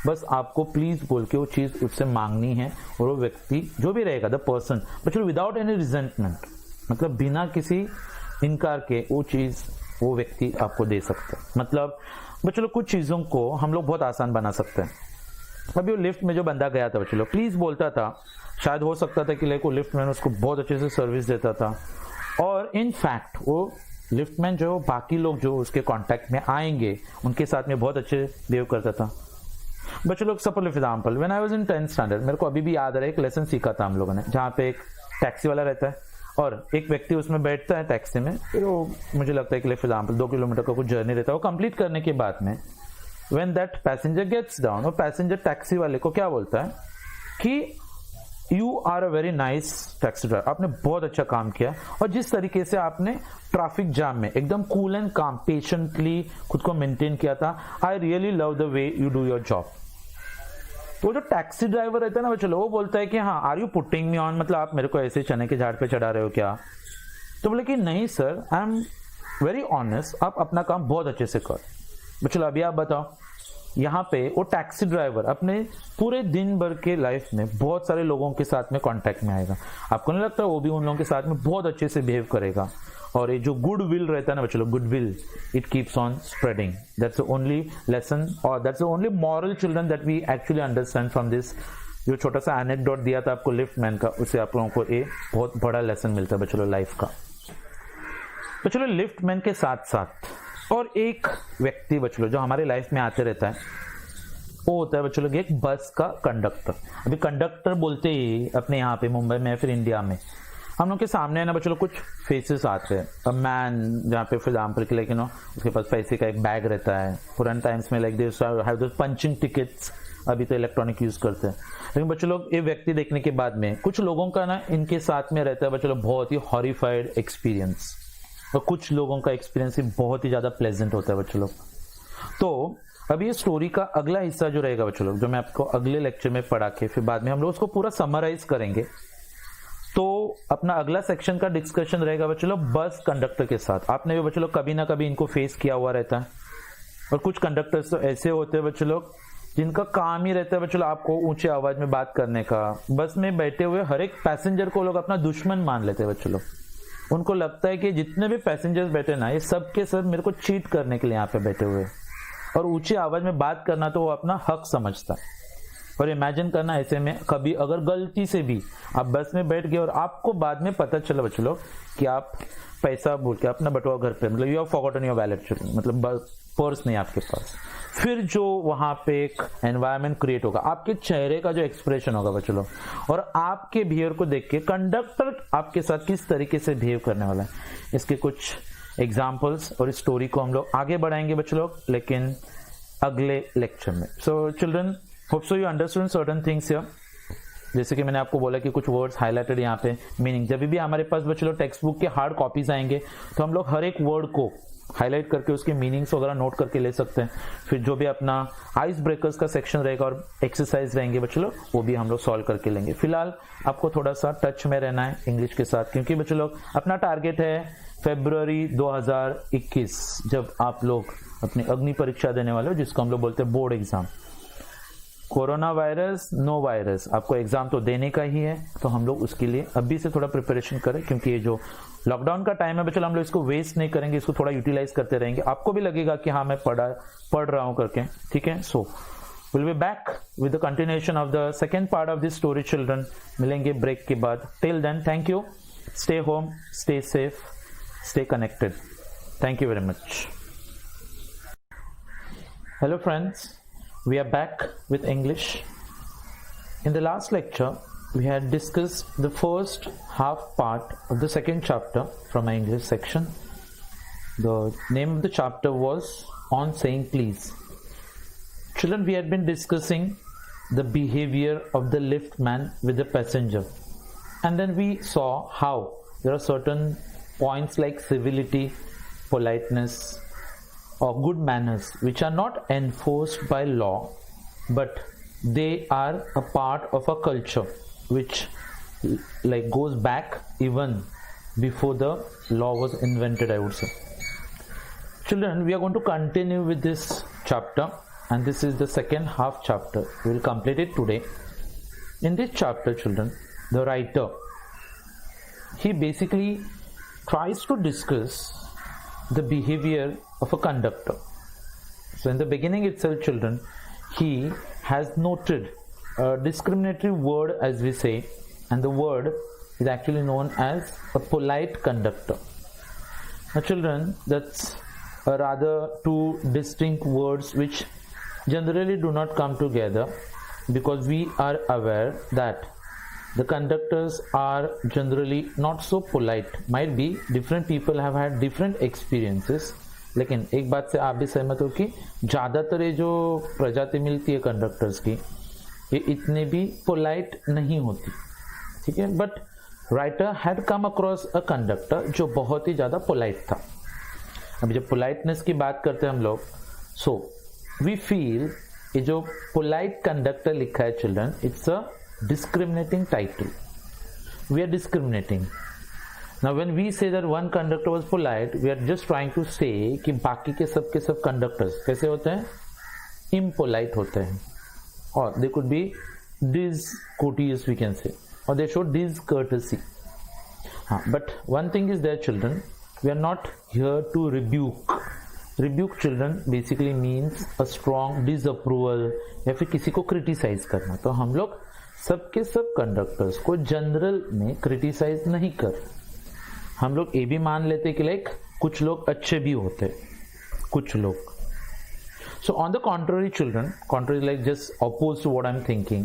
बस आपको प्लीज बोल के वो चीज उससे मांगनी है, और वो व्यक्ति जो भी रहेगा, the person, but without any resentment, मतलब बिना किसी इनकार के वो चीज वो व्यक्ति आपको दे सकता है। मतलब बच्चों लोग कुछ चीजों को हम लोग बहुत आसान बना सकते हैं। अभी वो लिफ्ट में जो बंदा गया था बच्चों लोग, प्लीज बोलता था, शायद हो सकता था कि लाइक वो लिफ्टमैन उसको बहुत अच्छे से सर्विस देता था, और इन फैक्ट वो लिफ्टमैन जो बाकी लोग जो उसके कांटेक्ट में आएंगे उनके साथ में बहुत अच्छे बिहेव करता था। बच्चों लोग, suppose example, when I was in 10th standard, मेरे को अभी भी याद आ रहा है, एक लेसन सीखा था हम लोगों ने, जहाँ पे एक टैक्सी वाला रहता है और एक व्यक्ति उसमें बैठता है टैक्सी में, फिर वो मुझे लगता है कि एग्जाम्पल 2 किलोमीटर का कुछ जर्नी रहता है, वो कंप्लीट करने के बाद में when that passenger gets down, और पैसेंजर टैक्सी वाले को क्या बोलता है कि you are a very nice taxi driver, आपने बहुत अच्छा काम किया, और जिस तरीके से आपने ट्रैफिक जाम में एकदम कूल एंड काम पेशेंटली खुद को मेंटेन किया था, I really love the way you do your job. तो जो टैक्सी ड्राइवर रहता है ना चलो, वो बोलता है कि हाँ, are you putting me on, मतलब आप मेरे को ऐसे चने के झाड़ पे चढ़ा रहे हो क्या? तो बोले कि नहीं sir, I am very honest, आप अपना काम बहुत अच्छे से कर। चलो अभी आप बताओ, यहाँ पे वो टैक्सी ड्राइवर अपने पूरे दिन भर के लाइफ में बहुत सारे लोगों के साथ में कांटेक्ट में आएगा, आपको नहीं लगता वो भी उन लोगों के साथ में बहुत अच्छे से बिहेव करेगा? और ये जो गुड विल रहता है ना बच्चों, good will, it keeps on spreading. That's the only lesson, और that's the only moral children that we actually understand from this. जो छोटा सा एनेक्डोट दिया था आपको लिफ्टमैन का, उससे आप लोगों को एक बहुत बड़ा लेसन मिलता है बच्चों लाइफ का। तो चलो, लिफ्टमैन के साथ साथ और एक व्यक्ति बच्चों लोग जो हमारे लाइफ में आते रहता है वो होता है बच्चों लोग एक बस का कंडक्टर। अभी कंडक्टर बोलते ही अपने यहाँ पे मुंबई में फिर इंडिया में हम लोग के सामने है ना बच्चों लोग कुछ फेसेस आते हैं। अ मैन जहाँ पे फॉर एग्जाम्पल कि लाइक उसके पास पैसे का एक बैग रहता है। पुराने टाइम्स में like they have those punching tickets, अभी तो इलेक्ट्रॉनिक यूज करते हैं। लेकिन बच्चों लोग ये व्यक्ति देखने के बाद में कुछ लोगों का ना इनके साथ में रहता है बच्चों लोग बहुत ही हॉरिफाइड एक्सपीरियंस, और कुछ लोगों का एक्सपीरियंस बहुत ही ज्यादा प्लेजेंट होता है बच्चों लोग। तो अभी ये स्टोरी का अगला हिस्सा जो रहेगा बच्चों लोग, जो मैं आपको अगले लेक्चर में पढ़ा के फिर बाद में हम लोग उसको पूरा समराइज करेंगे। तो अपना अगला सेक्शन का डिस्कशन रहेगा बच्चों लोग बस कंडक्टर के साथ। आपने भी बच्चों लोग कभी ना कभी इनको फेस किया हुआ रहता है। और कुछ कंडक्टर्स तो ऐसे होते हैं बच्चों लोग जिनका काम ही रहता है बच्चों लोग आपको ऊंचे आवाज में बात करने का। बस में बैठे हुए हर एक पैसेंजर को लोग अपना दुश्मन मान लेते हैं बच्चों लोग। उनको लगता है कि जितने भी पैसेंजर्स बैठे ना ये सब के सब मेरे को चीट करने के लिए यहाँ पे बैठे हुए, और ऊंची आवाज में बात करना तो वो अपना हक समझता है। और इमेजिन करना ऐसे में कभी अगर गलती से भी आप बस में बैठ गए और आपको बाद में पता चला बच्चों लोग कि आप पैसा भूल के अपना बटुआ घर पे, मतलब you have forgotten your wallet, मतलब पर्स नहीं आपके पास, फिर जो वहां पे एक एनवायरनमेंट क्रिएट होगा, आपके चेहरे का जो एक्सप्रेशन होगा बच्चों लोग, और आपके बिहेवियर को देख के कंडक्टर आपके साथ किस तरीके से बिहेव करने वाला है, इसके कुछ एग्जाम्पल्स और इस स्टोरी को हम लोग आगे बढ़ाएंगे बच्चों लोग, लेकिन अगले लेक्चर में। So children, hope so you understand certain things here. जैसे कि मैंने आपको बोला कि कुछ वर्ड्स हाईलाइटेड यहाँ पे मीनिंग, जब भी हमारे पास बच्चों लोग टेक्स्ट बुक के हार्ड कॉपीज आएंगे तो हम लोग हर एक वर्ड को हाईलाइट करके उसके मीनिंग्स वगैरह नोट करके ले सकते हैं। फिर जो भी अपना आइस ब्रेकर्स का सेक्शन रहेगा और एक्सरसाइज रहेंगे बच्चों लोग, वो भी हम लोग सॉल्व करके लेंगे। फिलहाल आपको थोड़ा सा टच में रहना है इंग्लिश के साथ, क्योंकि बच्चों लोग अपना टारगेट है फरवरी 2021 जब आप लोग अपनी अग्नि परीक्षा देने वाले हो, जिसको हम लोग बोलते हैं board exam. Corona virus no virus, आपको एग्जाम तो देने का ही है, तो हम लोग उसके लिए अभी से थोड़ा प्रिपरेशन करें, क्योंकि ये जो लॉकडाउन का टाइम है बच्चों हम लोग इसको वेस्ट नहीं करेंगे, इसको थोड़ा यूटिलाइज करते रहेंगे। आपको भी लगेगा कि हाँ मैं पढ़ रहा हूं करके, ठीक है। So will be back with the continuation of the second part of this story children. मिलेंगे ब्रेक के बाद। Till then thank you, stay home, stay safe, stay connected. Thank you very much. Hello friends, we are back with English. In the last lecture, we had discussed the first half part of the second chapter from my English section. The name of the chapter was On Saying Please. Children, we had been discussing the behavior of the lift man with the passenger. And then we saw how there are certain points like civility, politeness, or good manners which are not enforced by law, but they are a part of a culture which like goes back even before the law was invented, I would say. Children, we are going to continue with this chapter, and this is the second half chapter. We will complete it today. In this chapter, children, the writer, he basically tries to discuss the behavior of a conductor. So in the beginning itself, children, he has noted a discriminatory word, as we say, and the word is actually known as a polite conductor. Now children, that's a rather two distinct words which generally do not come together, because we are aware that the conductors are generally not so polite. Might be different people have had different experiences, लेकिन एक बात से आप भी सहमत हो कि ज़्यादातर ये जो प्रजाति मिलती है कंडक्टर्स की, ये इतने भी पोलाइट नहीं होती, ठीक है। But writer had come across a conductor जो बहुत ही ज़्यादा पोलाइट था। अभी जब पोलाइटनेस की बात करते हैं हम लोग, सो वी फील ये जो पोलाइट कंडक्टर लिखा है children, it's a discriminating title. We are discriminating. Now when we say that one conductor was polite, we are just trying to say कि बाकी के सब कंडक्टर्स कैसे होते हैं, impolite होते हैं, or they could be discourteous, we can say, or they show discourtesy. But one thing is there, children, we are not here to rebuke. Rebuke, children, basically means a strong disapproval या फिर किसी को criticise करना। तो हम लोग सबके सब कंडक्टर्स को जनरल में क्रिटिसाइज नहीं कर, हम लोग ये भी मान लेते कि लाइक कुछ लोग अच्छे भी होते, कुछ लोग. So on the contrary, children, contrary like just opposed to what I'm thinking,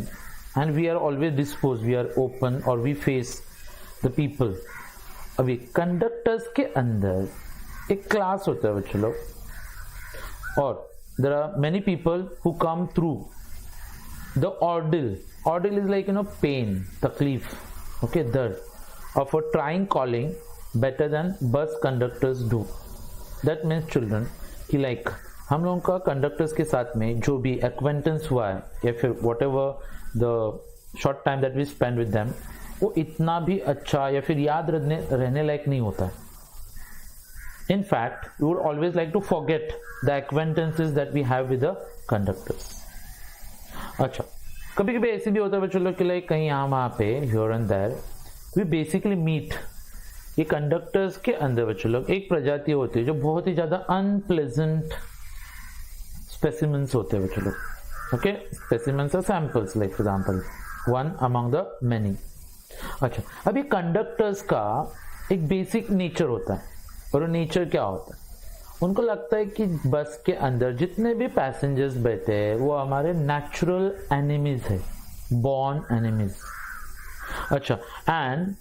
and we are always disposed, we are open or we face the people. अभी कंडक्टर्स के अंदर एक क्लास होता है बच्चे लोग, और there are many people who come through the ordeal. Ordeal is like pain, तकलीफ, okay, दर्द of a trying calling better than bus conductors do. That means children कि like हम लोगों का कंडक्टर्स के साथ में जो भी एक्वेंटेंस हुआ है या फिर whatever the short time that we spend with them, वो इतना भी अच्छा या फिर याद रहने लायक नहीं होता है. In fact we would always like to forget the acquaintances that we have with the conductors. अच्छा, कभी कभी ऐसे भी होता है बच्चों लोग कि लाइक कहीं यहाँ वहाँ पे here and there we basically meet. ये कंडक्टर्स के अंदर बच्चों लोग एक प्रजाति होती है जो बहुत ही ज्यादा अनप्लेजेंट स्पेसिमेंस होते हैं बच्चों लोग. Okay, specimens or samples like for example one among the many. अच्छा, अभी कंडक्टर्स का एक बेसिक नेचर होता है, और वो नेचर क्या होता है, उनको लगता है कि बस के अंदर जितने भी पैसेंजर्स बैठे हैं वो हमारे नेचुरल एनिमीज है, बॉर्न एनिमीज. अच्छा, एंड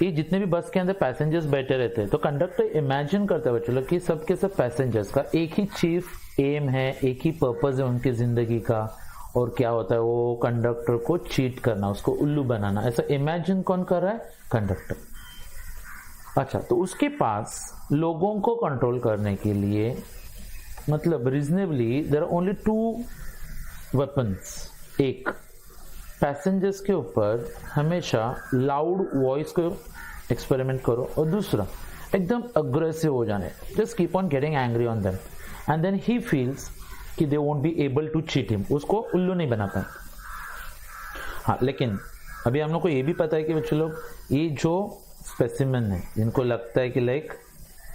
ये जितने भी बस के अंदर पैसेंजर्स बैठे रहते हैं तो कंडक्टर इमेजिन करता है बच्चों लोग कि सबके सब पैसेंजर्स का एक ही चीफ एम है, एक ही पर्पस है उनकी जिंदगी का, और क्या होता है वो कंडक्टर को चीट करना, उसको उल्लू बनाना. ऐसा इमेजिन कौन कर रहा है? कंडक्टर. अच्छा, तो उसके पास लोगों को कंट्रोल करने के लिए मतलब reasonably there are only two weapons. एक, पैसेंजर्स के ऊपर हमेशा लाउड वॉइस को एक्सपेरिमेंट करो, और दूसरा एकदम अग्रेसिव हो जाने, just keep on getting angry on them and then he feels कि they won't be able to cheat him, उसको उल्लू नहीं बना पाए. हाँ, लेकिन अभी हम लोग को ये भी पता है कि बच्चे लोग ये जो स्पेसिमेन है जिनको लगता है कि लाइक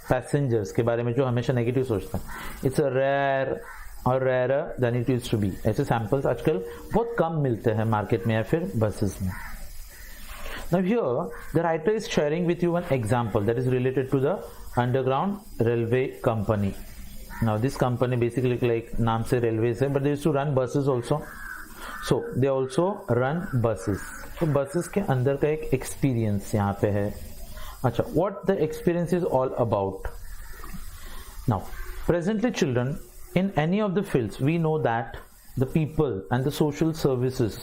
पैसेंजर्स के बारे में जो हमेशा नेगेटिव सोचता है, इट्स अ रेयर और rare than it used to be. ऐसे सैंपल्स आजकल बहुत कम मिलते हैं मार्केट में या फिर बसेस में. Now here the writer is sharing with you one example that is related to the underground railway company. Now this company basically like नाम से railways है, but they used to run buses also. So they also run buses. तो buses के अंदर का एक experience यहाँ पे है. अच्छा, what the experience is all about? Now presently children, in any of the fields we know that the people and the social services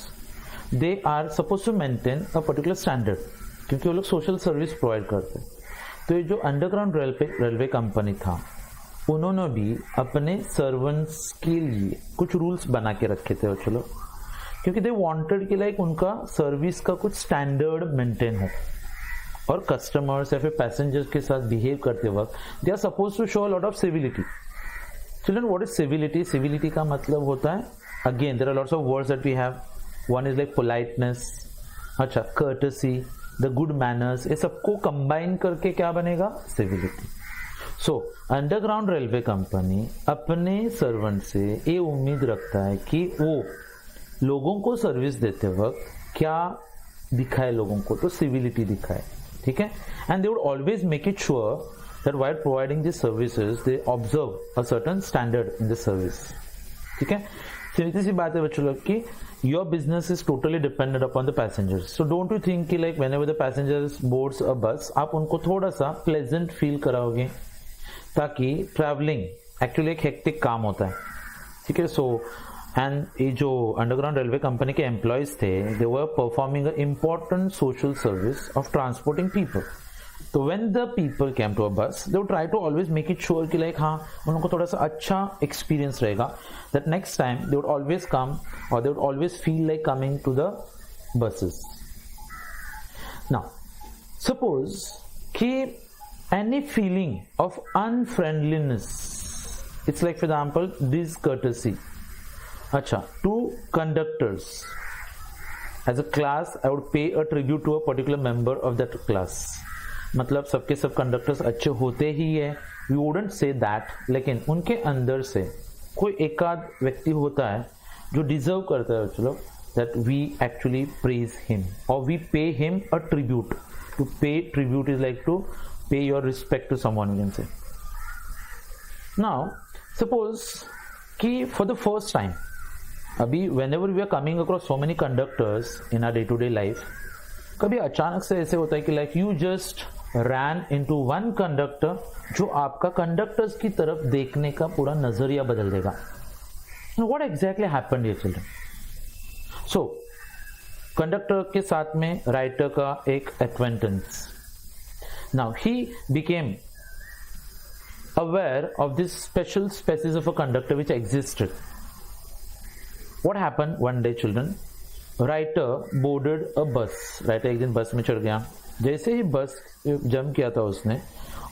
they are supposed to maintain a particular standard, क्योंकि वो लोग social service provide करते हैं. तो ये जो underground railway company था, उन्होंने भी अपने सर्वेंट्स के लिए कुछ रूल्स बना के रखे थे चलो, क्योंकि दे वांटेड कि लाइक उनका सर्विस का कुछ स्टैंडर्ड मेंटेन हो, और कस्टमर्स या फिर पैसेंजर्स के साथ बिहेव करते वक्त they are suppose to show a lot of civility. Children, what is civility? Civility का मतलब होता है, again there are lots of words that we have. One is like politeness, अच्छा, courtesy, the good manners, ये सबको combine करके क्या बनेगा? Civility. So underground railway company अपने सर्वेंट से ये उम्मीद रखता है कि वो लोगों को सर्विस देते वक्त क्या दिखाए, लोगों को तो सिविलिटी दिखाए. ठीक है, and they would always make it sure that while providing these services they observe a certain standard in the service. ठीक है, सीधी सी बात है बच्चों लोग कि your business is totally dependent upon the passengers. So don't you think कि like whenever the passengers boards a bus, आप उनको थोड़ा सा pleasant feel कराओगे, ताकि traveling actually एक hectic काम होता है. ठीक है, so and ये जो अंडरग्राउंड रेलवे कंपनी के एम्प्लॉयज थे, they were performing an important social service of transporting people. तो when the people came to a bus, they would try to always make it sure कि like हाँ उनको थोड़ा सा अच्छा experience रहेगा, that next time they would always come or they would always feel like coming to the buses. Now suppose कि any feeling of unfriendliness, it's like for example discourtesy, अच्छा, to conductors as a class I would pay a tribute to a particular member of that class. मतलब सबके सब conductors अच्छे होते ही है, we wouldn't say that, लेकिन उनके अंदर से कोई एकाध व्यक्ति होता है जो डिजर्व करता है चलो, that we actually praise him और we pay him a tribute. To pay tribute is like to pay your respect to someone, you can say. Now suppose कि फॉर द फर्स्ट टाइम, अभी whenever we are coming across so many conductors in our day to day life, कभी अचानक से ऐसे होता है कि like you just ran into one conductor, जो आपका कंडक्टर्स की तरफ देखने का पूरा नजरिया बदल देगा. What exactly happened here children? So conductor के साथ में राइटर का एक acquaintance. Now he became aware of this special species of a conductor which existed. What happened one day children? Writer boarded a bus. Writer एक दिन बस में चढ़ गया. जैसे ही बस जंप किया था उसने,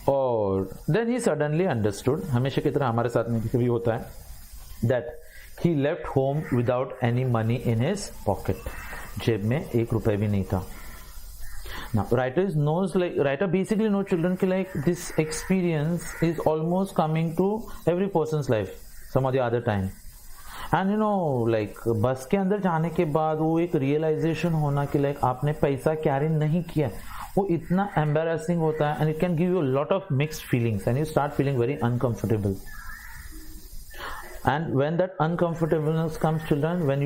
और then he suddenly understood, हमेशा की तरह हमारे साथ में कभी होता है, that he left home without any money in his pocket. जेब में 1 रुपए भी नहीं था. Now, writer basically knows children कि like this experience is almost coming to every person's life some of the other time. And you know like बस के अंदर जाने के बाद वो एक realization होना कि like आपने पैसा कैरी नहीं किया, वो इतना embarrassing होता है, and it can give you a lot of mixed feelings and you start feeling very uncomfortable. And when that uncomfortableness comes children, when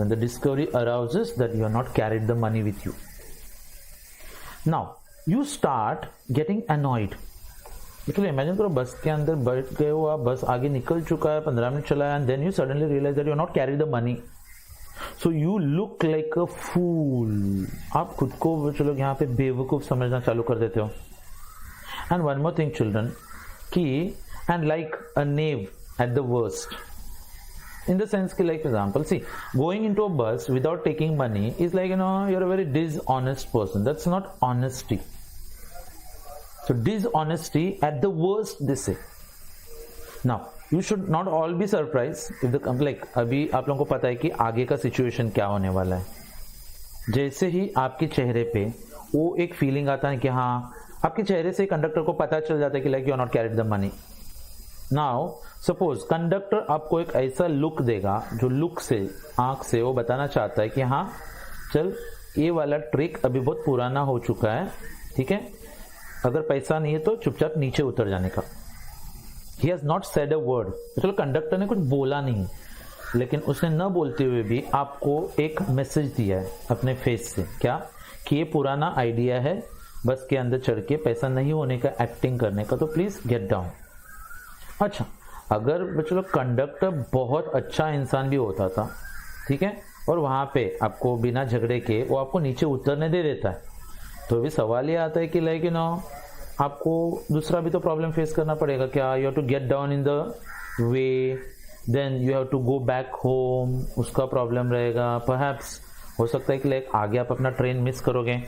the discovery arises that you have not carried the money with you. Now you start getting annoyed. मतलब imagine करो बस के अंदर बैठ गए हो आप, बस आगे निकल चुका है, 15 मिनट चला है, and then you suddenly realize that you have not carried the money. So you look like a fool. आप खुद को चलो यहाँ पे बेवकूफ समझना चालू कर देते हो. And one more thing children, कि and like a knave at the worst. In the sense कि like for example, see, going into a bus without taking money is like, you know, you're a very dishonest person. That's not honesty. So dishonesty at the worst they say. Now you should not all be surprised if the like अभी आप लोगों को पता है कि आगे का situation क्या होने वाला है. जैसे ही आपके चेहरे पे वो एक फीलिंग आता है कि हाँ, आपके चेहरे से कंडक्टर को पता चल जाता है कि like you are not carried the money. Now suppose conductor आपको एक ऐसा लुक देगा जो लुक से, आंख से वो बताना चाहता है कि हाँ चल ये वाला ट्रिक अभी बहुत पुराना हो चुका है, ठीक है, अगर पैसा नहीं है तो चुपचाप नीचे उतर जाने का. He has not said a word. चलो कंडक्टर ने कुछ बोला नहीं, लेकिन उसने न बोलते हुए भी आपको एक मैसेज दिया है अपने फेस से, क्या कि ये पुराना आइडिया है बस के अंदर चढ़ के पैसा नहीं होने का एक्टिंग करने का, तो प्लीज गेट डाउन. अच्छा, अगर चलो कंडक्टर बहुत अच्छा इंसान भी होता था, ठीक है, और वहां पे आपको बिना झगड़े के वो आपको नीचे उतरने दे देता है, तो भी सवाल ये आता है कि लाइक यू नो आपको दूसरा भी तो प्रॉब्लम फेस करना पड़ेगा क्या. You have to get down in the way, then you have to go back home, उसका प्रॉब्लम रहेगा. परहैप्स हो सकता है कि लाइक आगे आप अपना ट्रेन मिस करोगे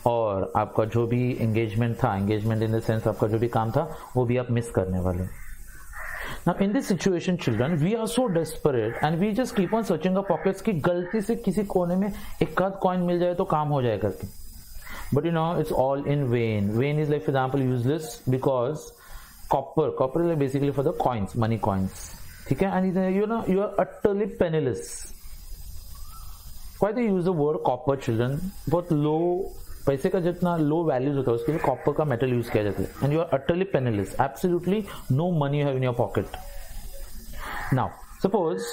और आपका जो भी एंगेजमेंट था, एंगेजमेंट इन द सेंस आपका जो भी काम था, वो भी आप मिस करने वाले. Now in this situation children, we are so desperate and we just keep on searching our pockets कि गलती से किसी कोने में एक आध कॉइन मिल जाए तो काम हो जाए करके. But you know it's all in vain. Vain is like for example useless because copper is like basically for the coins, money coins, ठीक है, and you know you are utterly penniless. Why they use the word copper children? बहुत low, पैसे का जितना लो values होता है उसके लिए कॉपर का मेटल यूज किया जाता है. And you are utterly penniless, absolutely no money you have in your pocket. Now suppose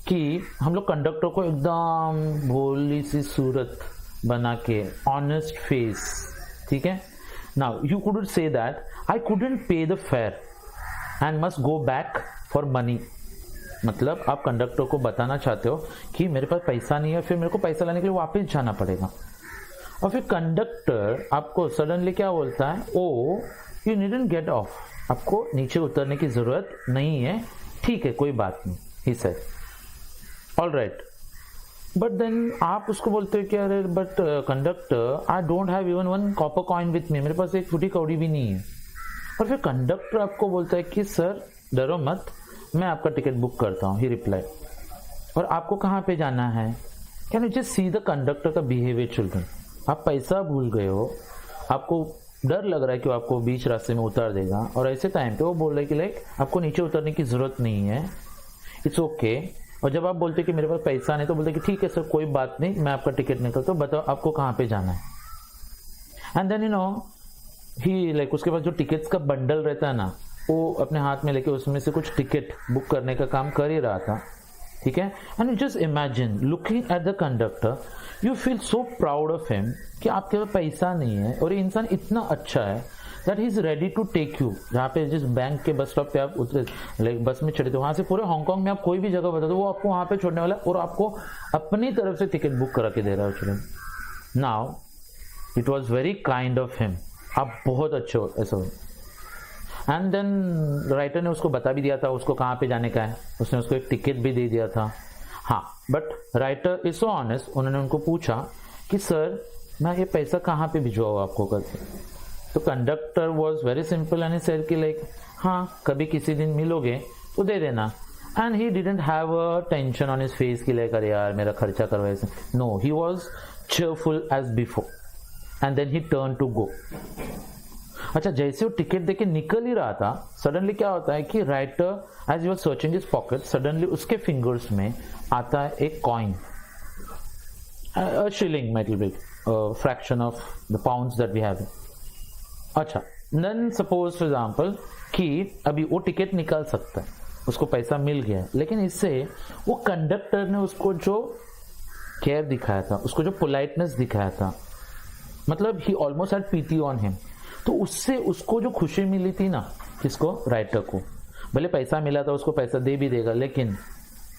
कि हम लोग कंडक्टर को एकदम भोली सी सूरत बना के, ऑनेस्ट फेस, ठीक है, now you couldn't say that I couldn't pay the fare and must go back for money. मतलब आप कंडक्टर को बताना चाहते हो कि मेरे पास पैसा नहीं है, फिर मेरे को पैसा लाने के लिए वापस जाना पड़ेगा. और फिर कंडक्टर आपको सडनली क्या बोलता है, ओ यू नीडंट गेट ऑफ, आपको नीचे उतरने की जरूरत नहीं है, ठीक है कोई बात नहीं, he said. Alright, but then आप उसको बोलते हो कि अरे but conductor I don't have even one copper coin with me, मेरे पास एक फूटी कौड़ी भी नहीं है. और फिर कंडक्टर आपको बोलता है कि सर डरो मत, मैं आपका टिकट बुक करता हूँ, ही रिप्लाई. और आपको कहाँ पे जाना है? Can you just see the conductor का बिहेवियर चिल्ड्रन. आप पैसा भूल गए हो, आपको डर लग रहा है कि वो आपको बीच रास्ते में उतार देगा, और ऐसे टाइम पे वो बोल रहा है कि लाइक आपको नीचे उतरने की जरूरत नहीं है, इट्स ओके. और जब आप बोलते कि मेरे पास पैसा नहीं, तो बोलते कि ठीक है सर कोई बात नहीं, मैं आपका टिकट निकलता हूँ, बताओ आपको कहाँ पे जाना है. And then you know he like उसके पास जो टिकट्स का बंडल रहता है ना, वो अपने हाथ में लेके उसमें से कुछ टिकट बुक करने का काम कर ही रहा था, ठीक है। And just imagine looking at the conductor, you feel so proud of him कि आपके पास पैसा नहीं है और ये इंसान इतना अच्छा है that he is ready to take you. जहाँ पे जिस बैंक के बस स्टॉप पे आप उतरे, बस में चढ़े थे, वहां से पूरे हांगकांग में आप कोई भी जगह बता दो, वो आपको वहां पे छोड़ने वाला है और आपको अपनी तरफ से टिकट बुक करा के दे रहा है। चलो now it was very kind of him, आप बहुत अच्छे हो ऐसा। एंड देन राइटर ने उसको बता भी दिया था उसको कहाँ पे जाने का है, उसने उसको एक टिकट भी दे दिया था। हाँ, but writer is so honest, उन्होंने उनको पूछा कि सर मैं ये पैसा कहाँ पे भिजवाऊँ आपको करके। तो conductor was very simple and said कि लाइक हाँ कभी किसी दिन मिलोगे तो दे देना। And he didn't have a tension on his face कि लाइक अरे यार मेरा खर्चा करवाए। No, he was cheerful as before and then he turned to go। अच्छा, जैसे वो टिकट देके निकल ही रहा था, सडनली क्या होता है कि writer as you are searching his pocket, suddenly उसके फिंगर्स में आता है एक coin, shilling metal big, fraction of the pounds that we have. अच्छा, देन सपोज फॉर एग्जांपल कि अभी वो टिकट निकाल सकता है, उसको पैसा मिल गया, लेकिन इससे वो कंडक्टर ने उसको जो केयर दिखाया था, उसको जो पोलाइटनेस दिखाया था, मतलब ही almost had pity on him, तो उससे उसको जो खुशी मिली थी ना, किसको, राइटर को, भले पैसा मिला था उसको पैसा दे भी देगा, लेकिन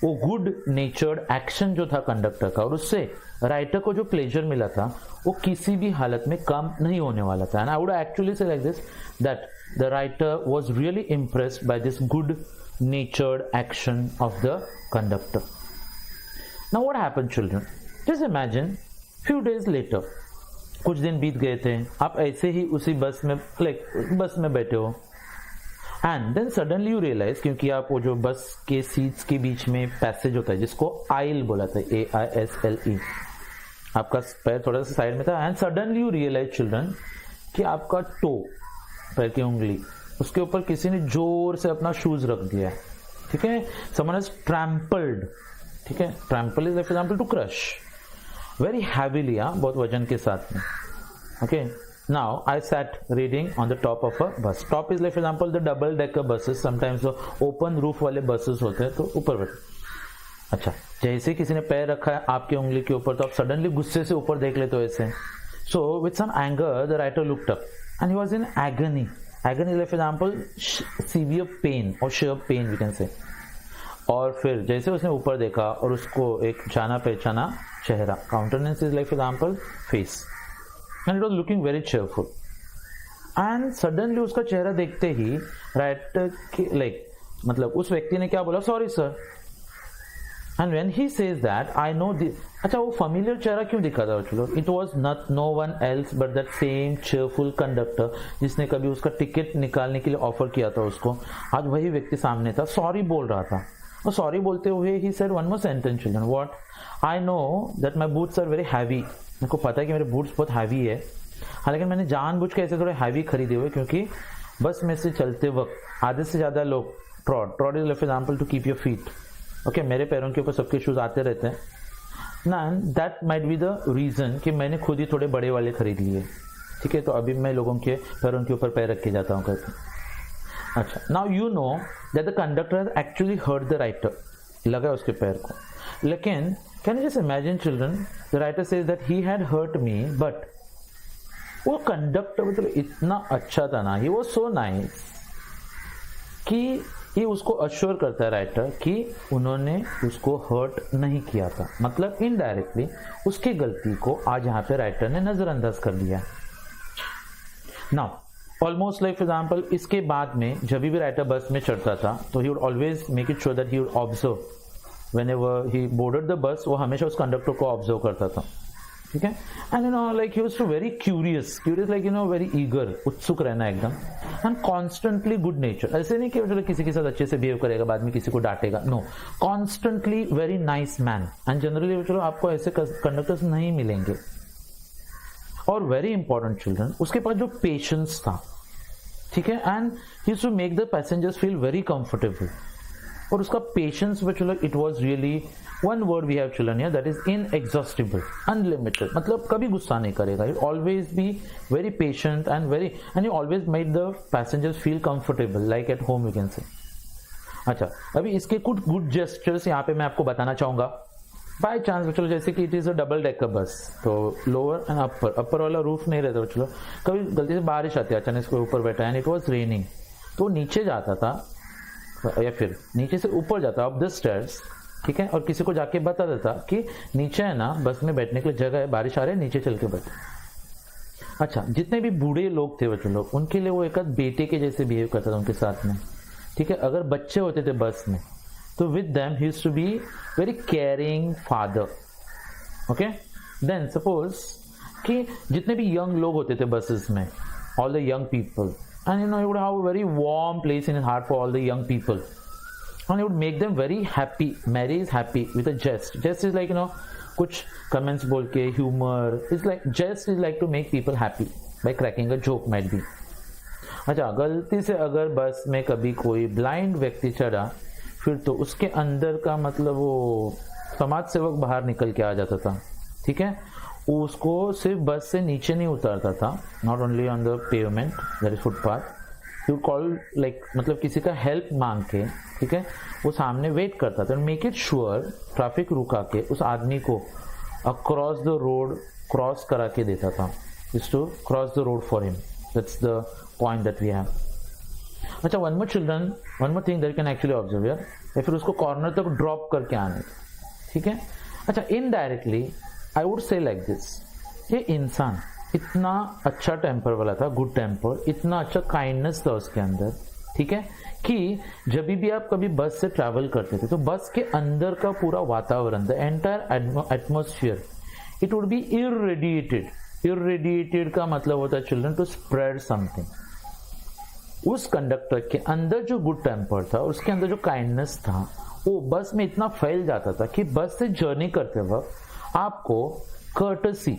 वो गुड नेचर्ड एक्शन जो था कंडक्टर का और उससे राइटर को जो प्लेजर मिला था वो किसी भी हालत में कम नहीं होने वाला था। And I would actually say like this that the writer was really impressed by this good नेचर्ड action of the conductor. Now what happened children? Just imagine few days later, कुछ दिन बीत गए थे, आप ऐसे ही उसी बस में बस में बैठे हो and then suddenly you realise, क्योंकि आप वो जो बस के सीट्स के बीच में पैसेज होता है जिसको आइल बोला था, AISLE, आपका पैर थोड़ा सा साइड में था and suddenly you realise children कि आपका टो, पैर की उंगली, उसके ऊपर किसी ने जोर से अपना शूज रख दिया, ठीक है, समवन हैज ट्रैम्पल्ड, ठीक है, trample is example to crush very heavily, बहुत वजन के साथ में। Okay, now I sat reading on the top of a bus. Top is like for example the double decker buses, sometimes open roof वाले buses होते हैं तो ऊपर बैठे। अच्छा, जैसे किसी ने पैर रखा है आपकी उंगली के ऊपर तो आप सडनली गुस्से से ऊपर देख लेते हो ऐसे। So with some anger the writer looked up and he was in agony. Agony like for example severe pain और sheer pain we can say. और फिर जैसे उसने ऊपर देखा और उसको एक जाना पहचाना चेहरा, countenance is like for example face, and it was looking very cheerful and suddenly उसका चेहरा देखते ही राइटर लाइक मतलब उस व्यक्ति ने क्या बोला, sorry sir. And when he says that I know this, अच्छा वो फैमिलियर चेहरा क्यों दिखा था चलो, it was not know one else but that same cheerful conductor जिसने कभी उसका टिकट निकालने के लिए ऑफर किया था उसको, आज वही व्यक्ति सामने था, सॉरी बोल रहा था। और सॉरी बोलते हुए he said one more sentence children, what, I know that my boots are very heavy, मेरे को पता है कि मेरे बूट्स बहुत हैवी है, हाँ लेकिन मैंने जानबूझ के ऐसे थोड़े हैवी खरीदे हुए क्योंकि बस में से चलते वक्त आधे से ज्यादा लोग trod is for example to keep your feet, okay, मेरे पैरों के ऊपर सबके शूज आते रहते हैं ना, that might be the reason कि मैंने खुद ही थोड़े बड़े वाले खरीद लिए, ठीक है, तो अभी मैं लोगों के पैरों के ऊपर पैर रख के जाता हूँ करके। अच्छा, now you know that the conductor has actually hurt the writer, लगा उसके पैर को, लेकिन can you just imagine children, the writer says that he had hurt me, but वो कंडक्टर मतलब इतना अच्छा था ना, ही वाज सो नाइस कि ये उसको अश्योर करता है राइटर कि उन्होंने उसको हर्ट नहीं किया था, मतलब इनडायरेक्टली उसकी गलती को आज यहाँ पे राइटर ने नजरअंदाज कर दिया। Now almost like for example इसके बाद में जब भी राइटर बस में चढ़ता था तो ही would always make it sure that he would observe whenever he boarded the bus, वो हमेशा उस कंडक्टर को ऑब्जर्व करता था, ठीक है, and you know like he was too very curious like you know very eager, उत्सुक रहना एकदम, एंड कॉन्स्टेंटली गुड नेचर, ऐसे नहीं कि मतलब किसी के साथ अच्छे से बिहेव करेगा बाद में किसी को डांटेगा, no, constantly very nice man, and generally चलो आपको ऐसे कंडक्टर्स नहीं मिलेंगे। और वेरी इंपॉर्टेंट चिल्ड्रन, उसके पास जो पेशेंस था, ठीक है, and he used to make the passengers feel very comfortable, और उसका पेशेंस में चलो it was really one word we have children here that is inexhaustible, unlimited, मतलब कभी गुस्सा नहीं करेगा, he always be very patient and he always made the passengers feel comfortable like at home you can say. अच्छा, अभी इसके कुछ good gestures यहाँ पे मैं आपको बताना चाहूंगा। बाय चांस चलो जैसे कि it is a double decker bus, तो लोअर एंड अपर वाला रूफ नहीं रहता, चलो कभी गलती से बारिश आती है, अचानक इसके ऊपर बैठा है एंड इट वॉज रेनिंग, तो नीचे जाता था या फिर नीचे से ऊपर जाता अप द स्टेयर्स, ठीक है, और किसी को जाके बता देता कि नीचे है ना बस में बैठने के लिए जगह है, बारिश आ रही है, नीचे चल के बैठे। अच्छा, जितने भी बूढ़े लोग थे बच्चे लोग, उनके लिए वो एक बेटे के जैसे बिहेव करता था उनके साथ में, ठीक है। अगर बच्चे होते थे बस में तो with them he used to be very caring father, okay. Then suppose कि जितने भी यंग लोग होते थे बसेस में, all the young people, and you know he would have a very warm place in his heart for all the young people, and he would make them very happy. Mary is happy with a jest. Jest is like, you know, kuch comments बोल के humor. It's like jest is like to make people happy by cracking a joke might be. अच्छा, गलती से अगर बस में कभी कोई ब्लाइंड व्यक्ति चढ़ा, फिर तो उसके अंदर का मतलब वो समाज सेवक बाहर निकल के आ जाता था, ठीक है। उसको सिर्फ बस से नीचे नहीं उतारता था, not only on the pavement that is footpath, you call like मतलब किसी का हेल्प मांग के, ठीक है, वो सामने वेट करता था, मेक इट श्योर ट्रैफिक रुका के उस आदमी को अक्रॉस द रोड क्रॉस करा के देता था, is to cross the road for him, that's the point that we have. अच्छा, one more children, one more thing that can actually observe here, या फिर उसको कॉर्नर तक ड्रॉप करके आने, ठीक है। अच्छा, indirectly I would say like this, ये इंसान इतना अच्छा टेम्पर वाला था, गुड टेम्पर, इतना अच्छा काइंडनेस था उसके अंदर, ठीक है, कि जब भी आप कभी बस से ट्रैवल करते थे तो बस के अंदर का पूरा वातावरण, the entire atmosphere, it would be irradiated. Irradiated का मतलब होता है चिल्ड्रन टू स्प्रेड समथिंग। उस कंडक्टर के अंदर जो गुड टेम्पर था, उसके अंदर जो काइंडनेस था, वो बस में इतना फैल जाता था कि बस से जर्नी करते वक्त आपको कर्टसी,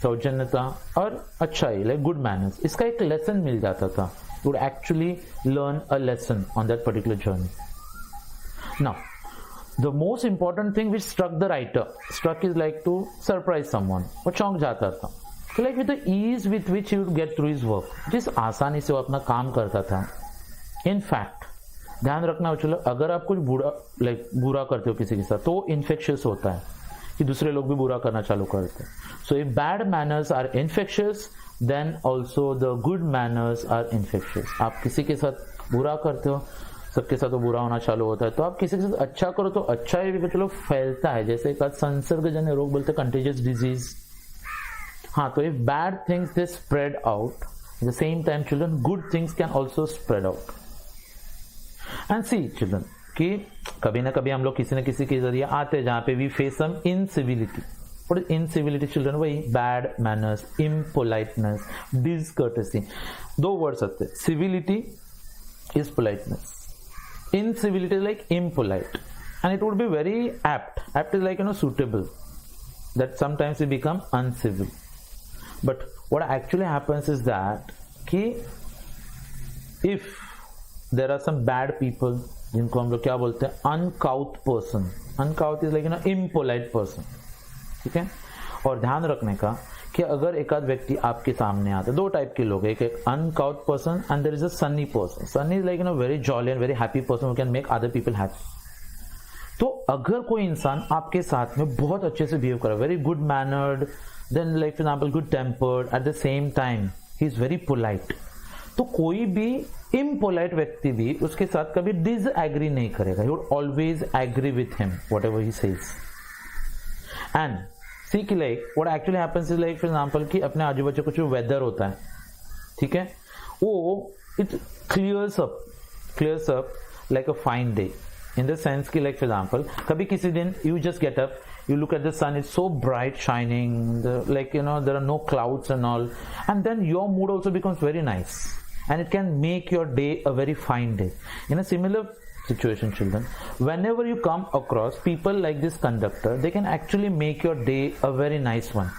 सौजन्यता और अच्छाई, लाइक गुड मैनर्स, इसका एक लेसन मिल जाता था। You would actually learn a lesson on that particular journey. Now the most important thing which struck the writer, struck is like to surprise someone, वो चौंक जाता था, तो like with the ease with which you would get through his work, जिस आसानी से वो अपना काम करता था। इन फैक्ट ध्यान रखना, चलो अगर आप कुछ बुरा करते हो किसी के साथ तो इन्फेक्शियस होता है कि दूसरे लोग भी बुरा करना चालू करते हैं। So if bad manners are infectious, then also the good manners are infectious. आप किसी के साथ बुरा करते हो, सबके साथ तो बुरा होना चालू होता है, तो आप किसी के साथ अच्छा करो तो अच्छा ही भी चलो फैलता है, जैसे एक संसर्गजन्य रोग बोलते हैं, कंटेजियस डिजीज। हाँ, तो if bad things they spread out, at the same time children good things can also spread out. And see children कि कभी ना कभी हम लोग किसी न किसी के जरिए आते हैं जहां पे वी फेस सम इनसिविलिटी। और इनसिविलिटी चिल्ड्रन वही बैड मैनर्स, इम्पोलाइटनेस, डिसकर्टेसी, दो वर्ड्स आते हैं, civility is politeness, incivility is like impolite, and it would be very apt is like, you know, suitable, that sometimes we become uncivil. But what actually happens is that कि if there are some bad people, जिनको हम लोग क्या बोलते हैं, अनकाउथ person, अनकाउथ is like, you no, impolite person, ठीक है। और ध्यान रखने का कि अगर एक आध व्यक्ति आपके सामने आता है, दो टाइप के लोग, एक uncouth person and there is a sunny person. Sunny is like, you know, very jolly and very happy person who can make other people happy. तो अगर कोई इंसान आपके साथ में बहुत अच्छे से बिहेव कर रहा है, very good mannered, then like for example good tempered, at the same time he is very polite, तो कोई भी इम्पोलाइट व्यक्ति भी उसके साथ कभी डिसएग्री नहीं करेगा, he would always agree with him whatever he says. And see कि like what actually happens is like for example कि अपने आजू बाजू कुछ वेदर होता है, ठीक है, वो it clears up like a fine day, in the sense कि लाइक फॉर एग्जांपल कभी किसी दिन you just get up, you look at the sun, it's so bright shining, like, you know, there are no clouds and all, and then your mood also becomes very nice and it can make your day a very fine day. In a similar situation, children, whenever you come across people like this conductor, they can actually make your day a very nice one.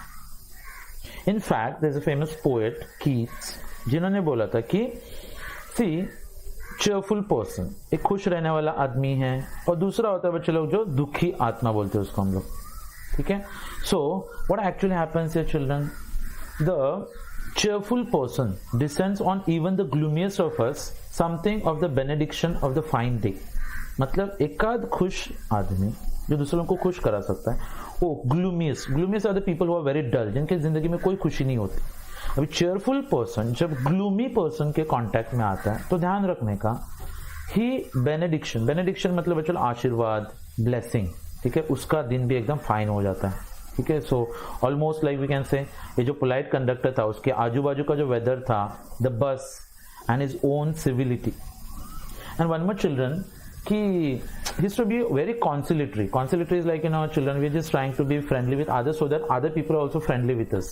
In fact, there's a famous poet Keats, जिन्होंने बोला था कि see, cheerful person, एक खुश रहने वाला आदमी है, और दूसरा होता है बच्चे लोग जो दुखी आत्मा बोलते हैं उसको हम लोग, ठीक है. So what actually happens here children, the cheerful person descends on even the gloomiest of us something of the benediction of the fine day. मतलब एकाध खुश आदमी जो दूसरों को खुश करा सकता है, वो gloomiest are the people who are very dull, जिनके जिंदगी में कोई खुशी नहीं होती. अभी चेयरफुल पर्सन जब ग्लूमी पर्सन के कांटेक्ट में आता है तो ध्यान रखने का, ही बेनेडिक्शन मतलब चलो आशीर्वाद, ब्लेसिंग, ठीक है, उसका दिन भी एकदम फाइन हो जाता है, ठीक है. So almost like we can say ये जो पोलाइट कंडक्टर था उसके आजू बाजू का जो वेदर था, the bus and his own civility. And one more children कि he used to be very conciliatory. Conciliatory is like, children, we're just trying to be friendly with others so that other people are also friendly with us.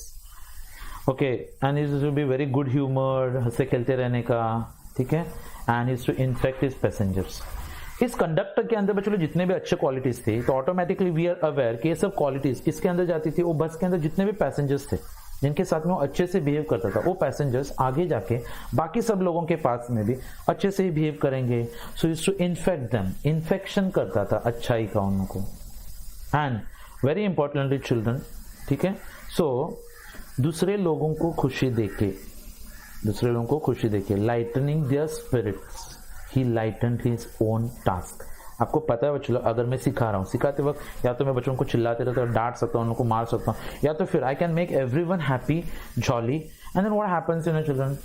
Okay, and he used to be very good humored, हंसते खेलते रहने का, ठीक है, and he used to infect his passengers. इस conductor के अंदर बच्चों जितने भी अच्छे क्वालिटीज थे तो ऑटोमेटिकली वी आर अवेयर कि ये सब क्वालिटीज किसके अंदर जाती थी, वो बस के अंदर जितने भी पैसेंजर्स थे जिनके साथ में वो अच्छे से बिहेव करता था, वो पैसेंजर्स आगे जाके बाकी सब लोगों के पास में भी अच्छे से ही बिहेव करेंगे. So used to infect them, infection करता था अच्छाई का उनको. एंड वेरी इंपॉर्टेंटली चिल्ड्रन, ठीक है, सो दूसरे लोगों को खुशी देके lightening their spirits, he lightened his own task. आपको पता है बच्चों, अगर मैं सिखा रहा हूँ, सिखाते वक्त या तो मैं बच्चों को चिल्लाते रहता हूँ, डांट सकता हूँ, उनको मार सकता हूँ, या तो फिर I can make everyone happy, jolly, and then what happens children,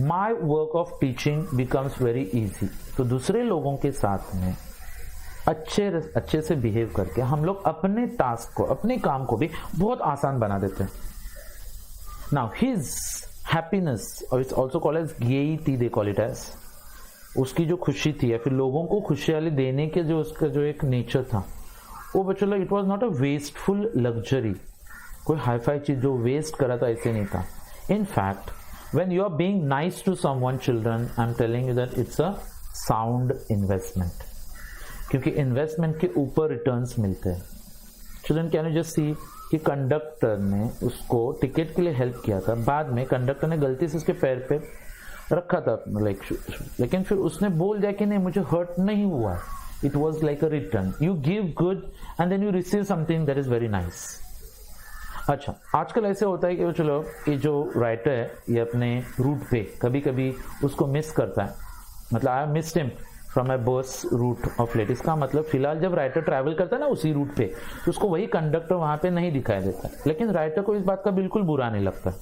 my work of teaching becomes very easy. तो दूसरे लोगों के साथ में अच्छे से बिहेव करके हम लोग अपने टास्क को, अपने काम को भी बहुत आसान बना देते हैं. नाउ हिज हैप्पीनेस, और it's also called as gaiety, they call it as, उसकी जो खुशी थी या फिर लोगों को खुशहाली देने के जो उसका जो एक नेचर था, वो बच्चों लोग it was not a wasteful luxury, कोई हाई फाई चीज जो वेस्ट करा था ऐसे नहीं था. In fact when you are being nice to someone children, I am telling you that it's a sound investment, क्योंकि इन्वेस्टमेंट के ऊपर रिटर्न्स मिलते हैं. Children can you just see कि कंडक्टर ने उसको टिकट के लिए हेल्प किया था, बाद में कंडक्टर ने गलती से उसके पैर पे रखा था लाइक, लेकिन फिर उसने बोल दिया कि नहीं मुझे हर्ट नहीं हुआ. It was like a return, you give good and then you receive something that is very nice. अच्छा, आजकल ऐसे होता है कि चलो ये जो राइटर है ये अपने रूट पे कभी कभी उसको मिस करता है, मतलब I missed him from my bus route of late. इसका मतलब फिलहाल जब राइटर ट्रैवल करता है ना उसी रूट पे, तो उसको वही कंडक्टर वहां पे नहीं दिखाई देता, लेकिन राइटर को इस बात का बिल्कुल बुरा नहीं लगता.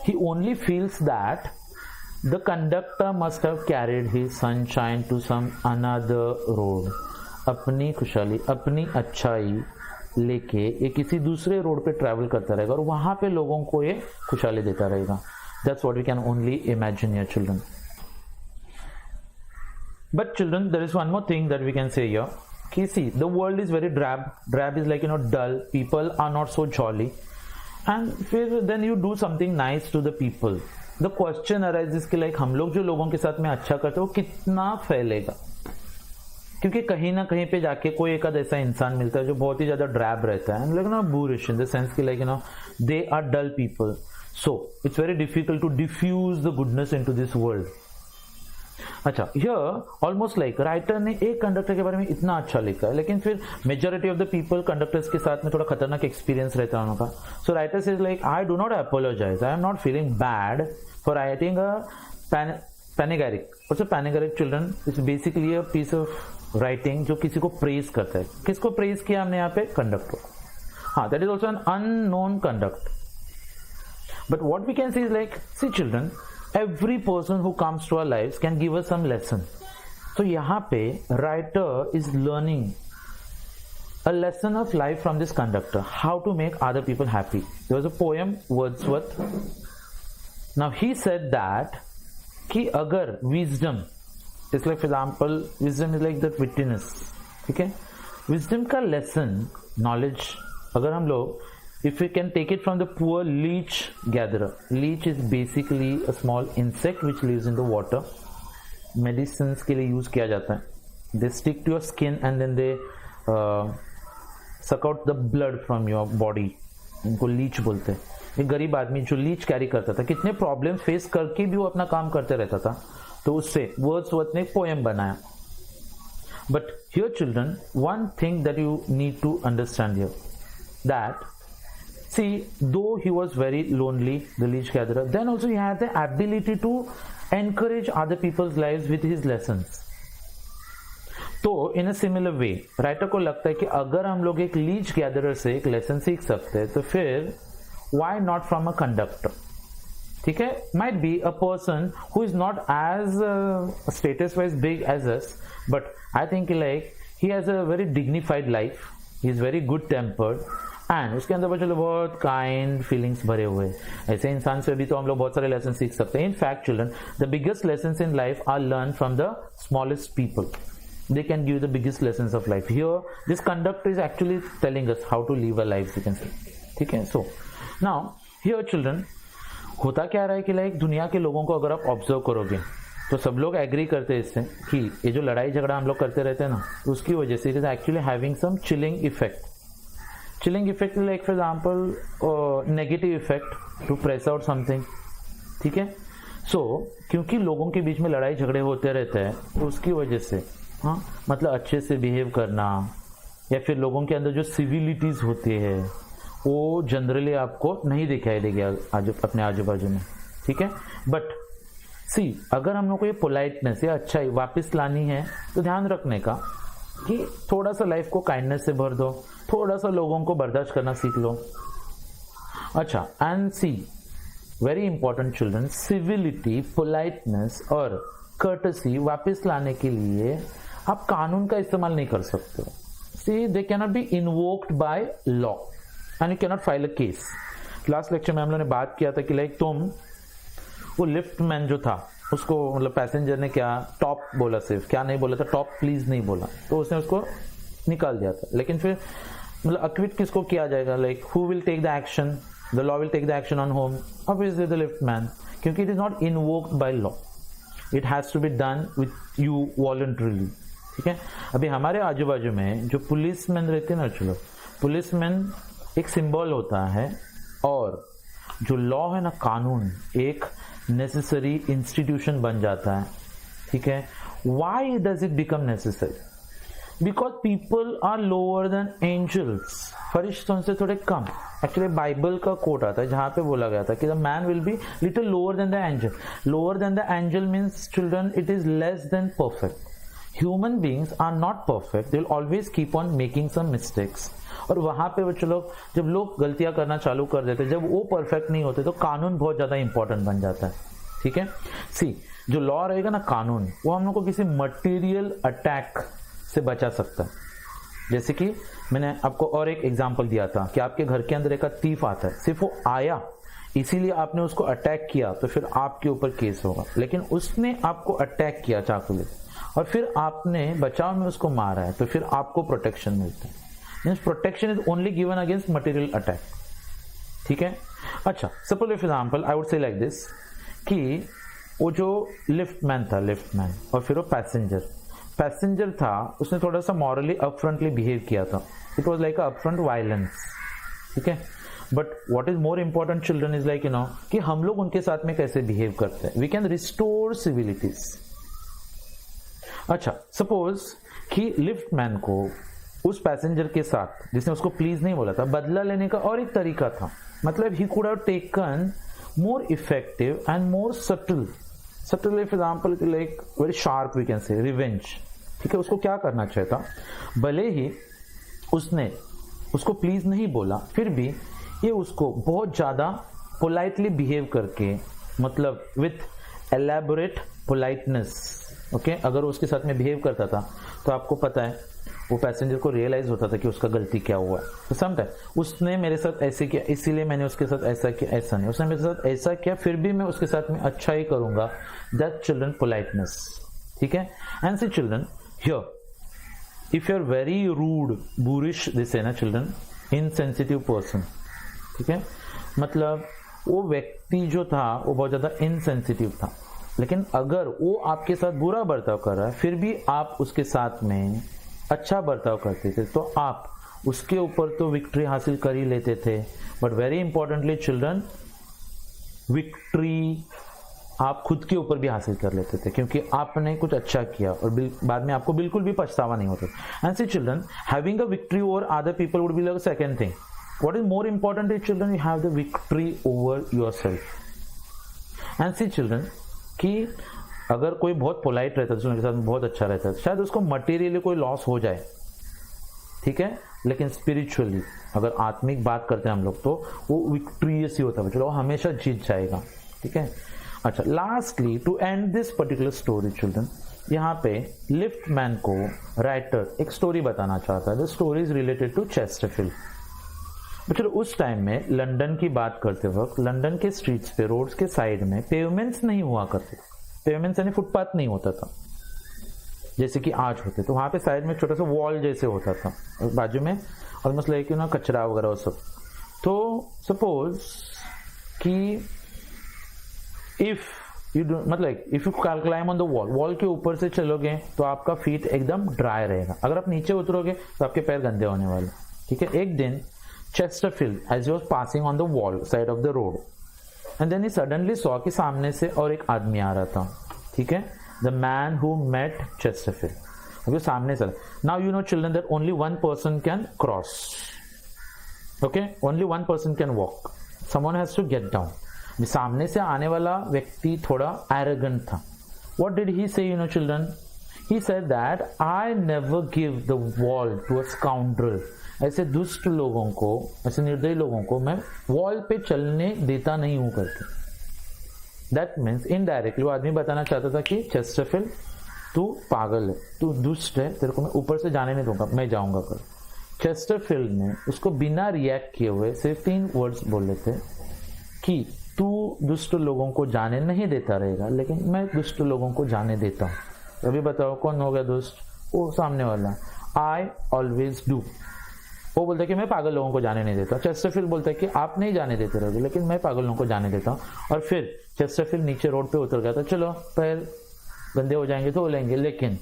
He only feels that the conductor must have carried his sunshine to some another road. अपनी खुशहाली, अपनी अच्छाई लेके ये किसी दूसरे रोड पे ट्रैवल करता रहेगा और वहां पे लोगों को ये खुशहाली देता रहेगा. That's what we can only imagine here, children. But children, there is one more thing that we can say here. कि see, the world is very drab. Drab is like, dull. People are not so jolly. And फिर then you do something nice to the people. The question arises कि like हम लोग जो लोगों के साथ में अच्छा करते हैं वो कितना फैलेगा, क्योंकि कहीं ना कहीं पे जाके कोई एक ऐसा इंसान मिलता है जो बहुत ही ज्यादा ड्रैब रहता है, like boorish in the sense कि like they are dull people, so it's very difficult to diffuse the goodness into this world. अच्छा, हियर ऑलमोस्ट लाइक राइटर ने एक कंडक्टर के बारे में इतना अच्छा लिखा है, लेकिन फिर majority of the people conductors के साथ में थोड़ा खतरनाक एक्सपीरियंस रहता है उनका. So writer says like, I do not apologise, I am not feeling bad for writing a panegyric. What's a panegyric, children? It's basically a piece of writing जो किसी को प्रेज करता है. किसको प्रेज किया हमने यहाँ पे? कंडक्टर. हाँ, that is also an unknown conduct. But what we can say is like, see children, every person who comes to our lives can give us some lesson. So यहाँ पे writer is learning a lesson of life from this conductor, how to make other people happy. There was a poem, Wordsworth. Now he said that कि अगर wisdom is like, for example, wisdom is like that wittiness, ठीक है, wisdom का lesson, knowledge, अगर हम लोग if we can take it from the poor leech gatherer. Leech is basically a small insect which lives in the water. Medicines के लिए use किया जाता है. They stick to your skin and then they suck out the blood from your body. इनको Leach बोलते हैं. एक गरीब आदमी जो लीच कैरी करता था, कितने प्रॉब्लम फेस करके भी वो अपना काम करते रहता था. तो उससे वर्ड्सवर्थ ने एक पोएम बनाया. But here children, one thing that you need to understand here, that see, though he was very lonely, the leech gatherer, then also he had the ability to encourage other people's lives with his lessons. तो इन a similar way writer को लगता है कि अगर हम लोग एक Leach gatherer से एक लेसन सीख सकते हैं तो फिर why not from a conductor. ठीक है, might be a person who is not as status wise big as us, but I think like he has a very dignified life, he is very good tempered and उसके अंदर चलो बहुत kind feelings भरे हुए. ऐसे इंसान से भी तो हम लोग बहुत सारे लेसन सीख सकते हैं. In fact children, the biggest lessons in life are learn from the smallest people. They can give the biggest lessons of life. Here, this conductor is actually telling us how to live our lives, you can say. ठीक है, so now here children, होता क्या रहा है कि like दुनिया के लोगों को अगर आप ऑब्जर्व करोगे तो सब लोग एग्री करते हैं इससे कि ये जो लड़ाई झगड़ा हम लोग करते रहते हैं ना, उसकी वजह से it is actually having some chilling effect. Chilling effect like for example negative effect to press out something. ठीक है, सो क्योंकि लोगों के बीच में लड़ाई झगड़े होते रहते हैं तो उसकी वजह से हाँ मतलब अच्छे से बिहेव करना या फिर लोगों के अंदर जो सिविलिटीज होती है वो जनरली आपको नहीं दिखाई देगी अपने आजू बाजू में. ठीक है, बट सी अगर हम लोग को ये पोलाइटनेस या अच्छाई वापस लानी है तो ध्यान रखने का कि थोड़ा सा लाइफ को काइंडनेस से भर दो, थोड़ा सा लोगों को बर्दाश्त करना सीख लो. अच्छा, and see very important children, civility, politeness और कर्टसी वापस लाने के लिए आप कानून का इस्तेमाल नहीं कर सकते. See they can not be invoked by law and you can not file a case. Last lecture में हम लोगों ने बात किया था कि लाइक तुम वो लिफ्ट मैन जो था उसको मतलब पैसेंजर ने क्या टॉप बोला, सिर्फ क्या नहीं बोला था, टॉप प्लीज नहीं बोला, तो उसने उसको निकाल दिया था. लेकिन फिर मतलब अक्विट किसको किया जाएगा, like who will take the action, the law will take the action on him, obviously the lift man, क्योंकि it is not invoked by law, it has to be done with you voluntarily. ठीक है, अभी हमारे आजू बाजू में जो policeman रहते हैं ना, चलो पुलिसमैन एक सिंबल होता है और जो लॉ है ना, कानून एक नेसेसरी इंस्टीट्यूशन बन जाता है. ठीक है, why does it become necessary? Because people are lower than angels, फरिश्तों से थोड़े कम. एक्चुअली बाइबल का कोट आता है जहां पे बोला गया था कि the man will be little lower than the angel. Lower than the angel means children it is less than perfect. Human beings are not perfect, they will always keep on making some mistakes. और वहां पे वो चलो जब लोग गलतियां करना चालू कर देते, जब वो परफेक्ट नहीं होते तो कानून बहुत ज्यादा इंपॉर्टेंट बन जाता है. ठीक है, सी जो लॉ रहेगा ना, कानून, वो हम लोग को किसी मटेरियल अटैक से बचा सकता है. जैसे कि मैंने आपको और एक एग्जांपल दिया था कि आपके घर के अंदर एक थीफ आता है, सिर्फ वो आया इसीलिए आपने उसको अटैक किया तो फिर आपके ऊपर केस होगा. लेकिन उसने आपको अटैक किया चाकू ले और फिर आपने बचाव में उसको मारा है तो फिर आपको प्रोटेक्शन मिलता है. Means protection is only given against material attack. ठीक है, अच्छा suppose example I would say like this कि वो जो लिफ्ट मैन था, लिफ्ट मैन, और फिर वो पैसेंजर था, उसने थोड़ा सा मॉरली अपफ्रंटली बिहेव किया था. It was like upfront violence. ठीक है, but what is more important children is like कि हम लोग उनके साथ में कैसे बिहेव करते हैं. We can restore civilities. अच्छा, सपोज कि लिफ्ट मैन को उस पैसेंजर के साथ जिसने उसको प्लीज नहीं बोला था बदला लेने का और एक तरीका था. मतलब he could have taken more effective and more subtle for example like very sharp we can say revenge. ठीक है, उसको क्या करना चाहिए था, भले ही उसने उसको प्लीज नहीं बोला फिर भी ये उसको बहुत ज्यादा पोलाइटली बिहेव करके, मतलब विथ एलैबोरेट पोलाइटनेस, ओके, अगर उसके साथ में बिहेव करता था तो आपको पता है वो पैसेंजर को रियलाइज होता था कि उसका गलती क्या हुआ. तो समटाइम उसने मेरे साथ ऐसे किया इसीलिए मैंने उसके साथ ऐसा किया, ऐसा नहीं, उसने मेरे साथ ऐसा किया फिर भी मैं उसके साथ में अच्छा ही करूंगा. That children politeness. ठीक है, and see children here if you are very rude, boorish this है ना चिल्ड्रन, इनसेंसिटिव पर्सन. ठीक है, मतलब वो व्यक्ति जो था वो बहुत ज्यादा इनसेंसिटिव था, लेकिन अगर वो आपके साथ बुरा बर्ताव कर रहा है फिर भी आप उसके साथ में अच्छा बर्ताव करते थे तो आप उसके ऊपर तो विक्ट्री हासिल कर ही लेते थे. But very importantly children, victory आप खुद के ऊपर भी हासिल कर लेते थे क्योंकि आपने कुछ अच्छा किया और बाद में आपको बिल्कुल भी पछतावा नहीं होता. And see children, having a victory over other people would be like a second thing. What is more important is children, you have the victory over yourself. And see children कि अगर कोई बहुत पोलाइट रहता है, उनके साथ बहुत अच्छा रहता है, शायद उसको मटेरियली कोई लॉस हो जाए, ठीक है, लेकिन स्पिरिचुअली अगर आत्मिक बात करते हैं हम लोग तो वो विक्ट्रियस ही होता है, चलो वो हमेशा जीत जाएगा. ठीक है. अच्छा, lastly to end this particular story children, यहाँ पे लिफ्टमैन को राइटर एक स्टोरी बताना चाहता है. The story is related to Chesterfield. चलो उस टाइम में लंदन की बात करते वक्त लंदन के स्ट्रीट्स पे, रोड्स के साइड में पेवमेंट्स नहीं हुआ करते. पेवमेंट्स यानी फुटपाथ नहीं होता था जैसे कि आज होते. तो वहां पे साइड में छोटा सा वॉल जैसे होता था और बाजू में ऑलमोस्ट लाइक ना कचरा वगैरह वो सब. तो सपोज कि इफ यू मतलब if you climb on the wall के ऊपर से चलोगे तो आपका फीट एकदम ड्राई रहेगा. अगर आप नीचे उतरोगे तो आपके पैर गंदे होने वाले. ठीक है. एक दिन Chesterfield as he was passing on the wall side of the road and then he suddenly saw कि सामने से और एक आदमी आ रहा था. ठीक है. The man who met Chesterfield. अभी सामने से. Now you know children that only one person can cross. Okay, only one person can walk. Someone has to get down. सामने से आने वाला व्यक्ति थोड़ा एरोगेंट था. What did he say, you know children? He said that I never give the wall to a scoundrel. ऐसे दुष्ट लोगों को, ऐसे निर्दयी लोगों को मैं वॉल पे चलने देता नहीं हूं करके. दैट मीन्स इनडायरेक्टली वो आदमी बताना चाहता था कि चेस्टरफील्ड तू पागल है, तू दुष्ट है, तेरे को मैं ऊपर से जाने नहीं दूंगा, मैं जाऊंगा कर. चेस्टरफील्ड ने उसको बिना रिएक्ट किए हुए सिर्फ 3 वर्ड्स बोले थे कि तू दुष्ट लोगों को जाने नहीं देता रहेगा, लेकिन मैं दुष्ट लोगों को जाने देता हूं. अभी बताओ कौन हो गया दुष्ट? वो सामने वाला. I always do. वो बोलता है कि मैं पागल लोगों को जाने नहीं देता. चेस्टरफील्ड बोलता है कि आप नहीं जाने देते रहोगे, लेकिन मैं पागल लोगों को जाने देता हूं. और फिर चेस्टरफील्ड नीचे रोड पे उतर गया था. चलो पैर गंदे हो जाएंगे तो लेंगे, लेकिन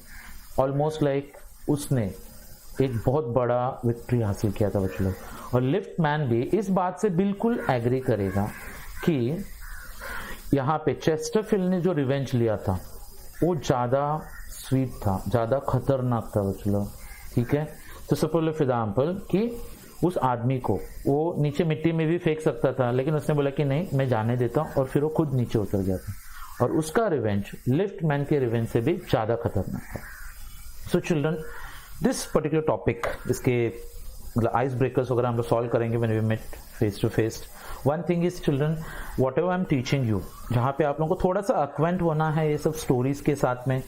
ऑलमोस्ट लाइक उसने एक बहुत बड़ा विक्ट्री हासिल किया था बच्चों. और लिफ्ट मैन भी इस बात से बिल्कुल एग्री करेगा कि यहाँ पे चेस्टरफील्ड ने जो रिवेंज लिया था वो ज्यादा स्वीट था, ज्यादा खतरनाक था बच्चों. ठीक है. तो सपोज फॉर एग्जाम्पल कि उस आदमी को वो नीचे मिट्टी में भी फेंक सकता था, लेकिन उसने बोला कि नहीं मैं जाने देता हूं, और फिर वो खुद नीचे उतर गया था. और उसका रिवेंज लिफ्ट मैन के रिवेंज से भी ज्यादा खतरनाक था. So children, this particular topic, इसके मतलब आइस ब्रेकर्स वगैरह हम लोग सॉल्व करेंगे when we met face to face. One thing is children, whatever I am teaching you, जहाँ पे आप लोगों को थोड़ा सा अक्वेंट होना है ये सब स्टोरीज के साथ में,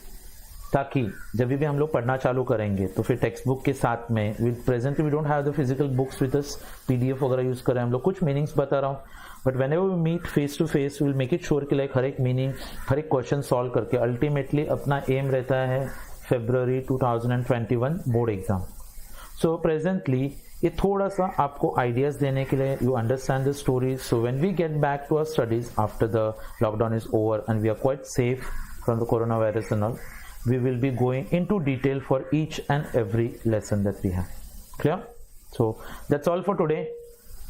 ताकि जब भी हम लोग पढ़ना चालू करेंगे तो फिर टेक्स्ट बुक के साथ में, with presently we don't have the physical books with us, PDF वगैरह यूज करें हम लोग. कुछ मीनिंग्स बता रहा हूँ, but whenever we meet face to face will make it sure कि लाइक हर एक मीनिंग, हर एक क्वेश्चन सॉल्व करके अल्टीमेटली अपना एम रहता है February 2021 board exam. So presently ये थोड़ा सा आपको आइडियाज देने के लिए, you understand the stories. So when we get back to our studies after the lockdown is over and we are quite safe from the corona virus and all, we will be going into detail for each and every lesson that we have. Clear? So that's all for today.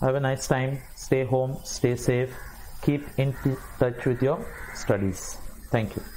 Have a nice time. Stay home, stay safe, keep in touch with your studies. Thank you.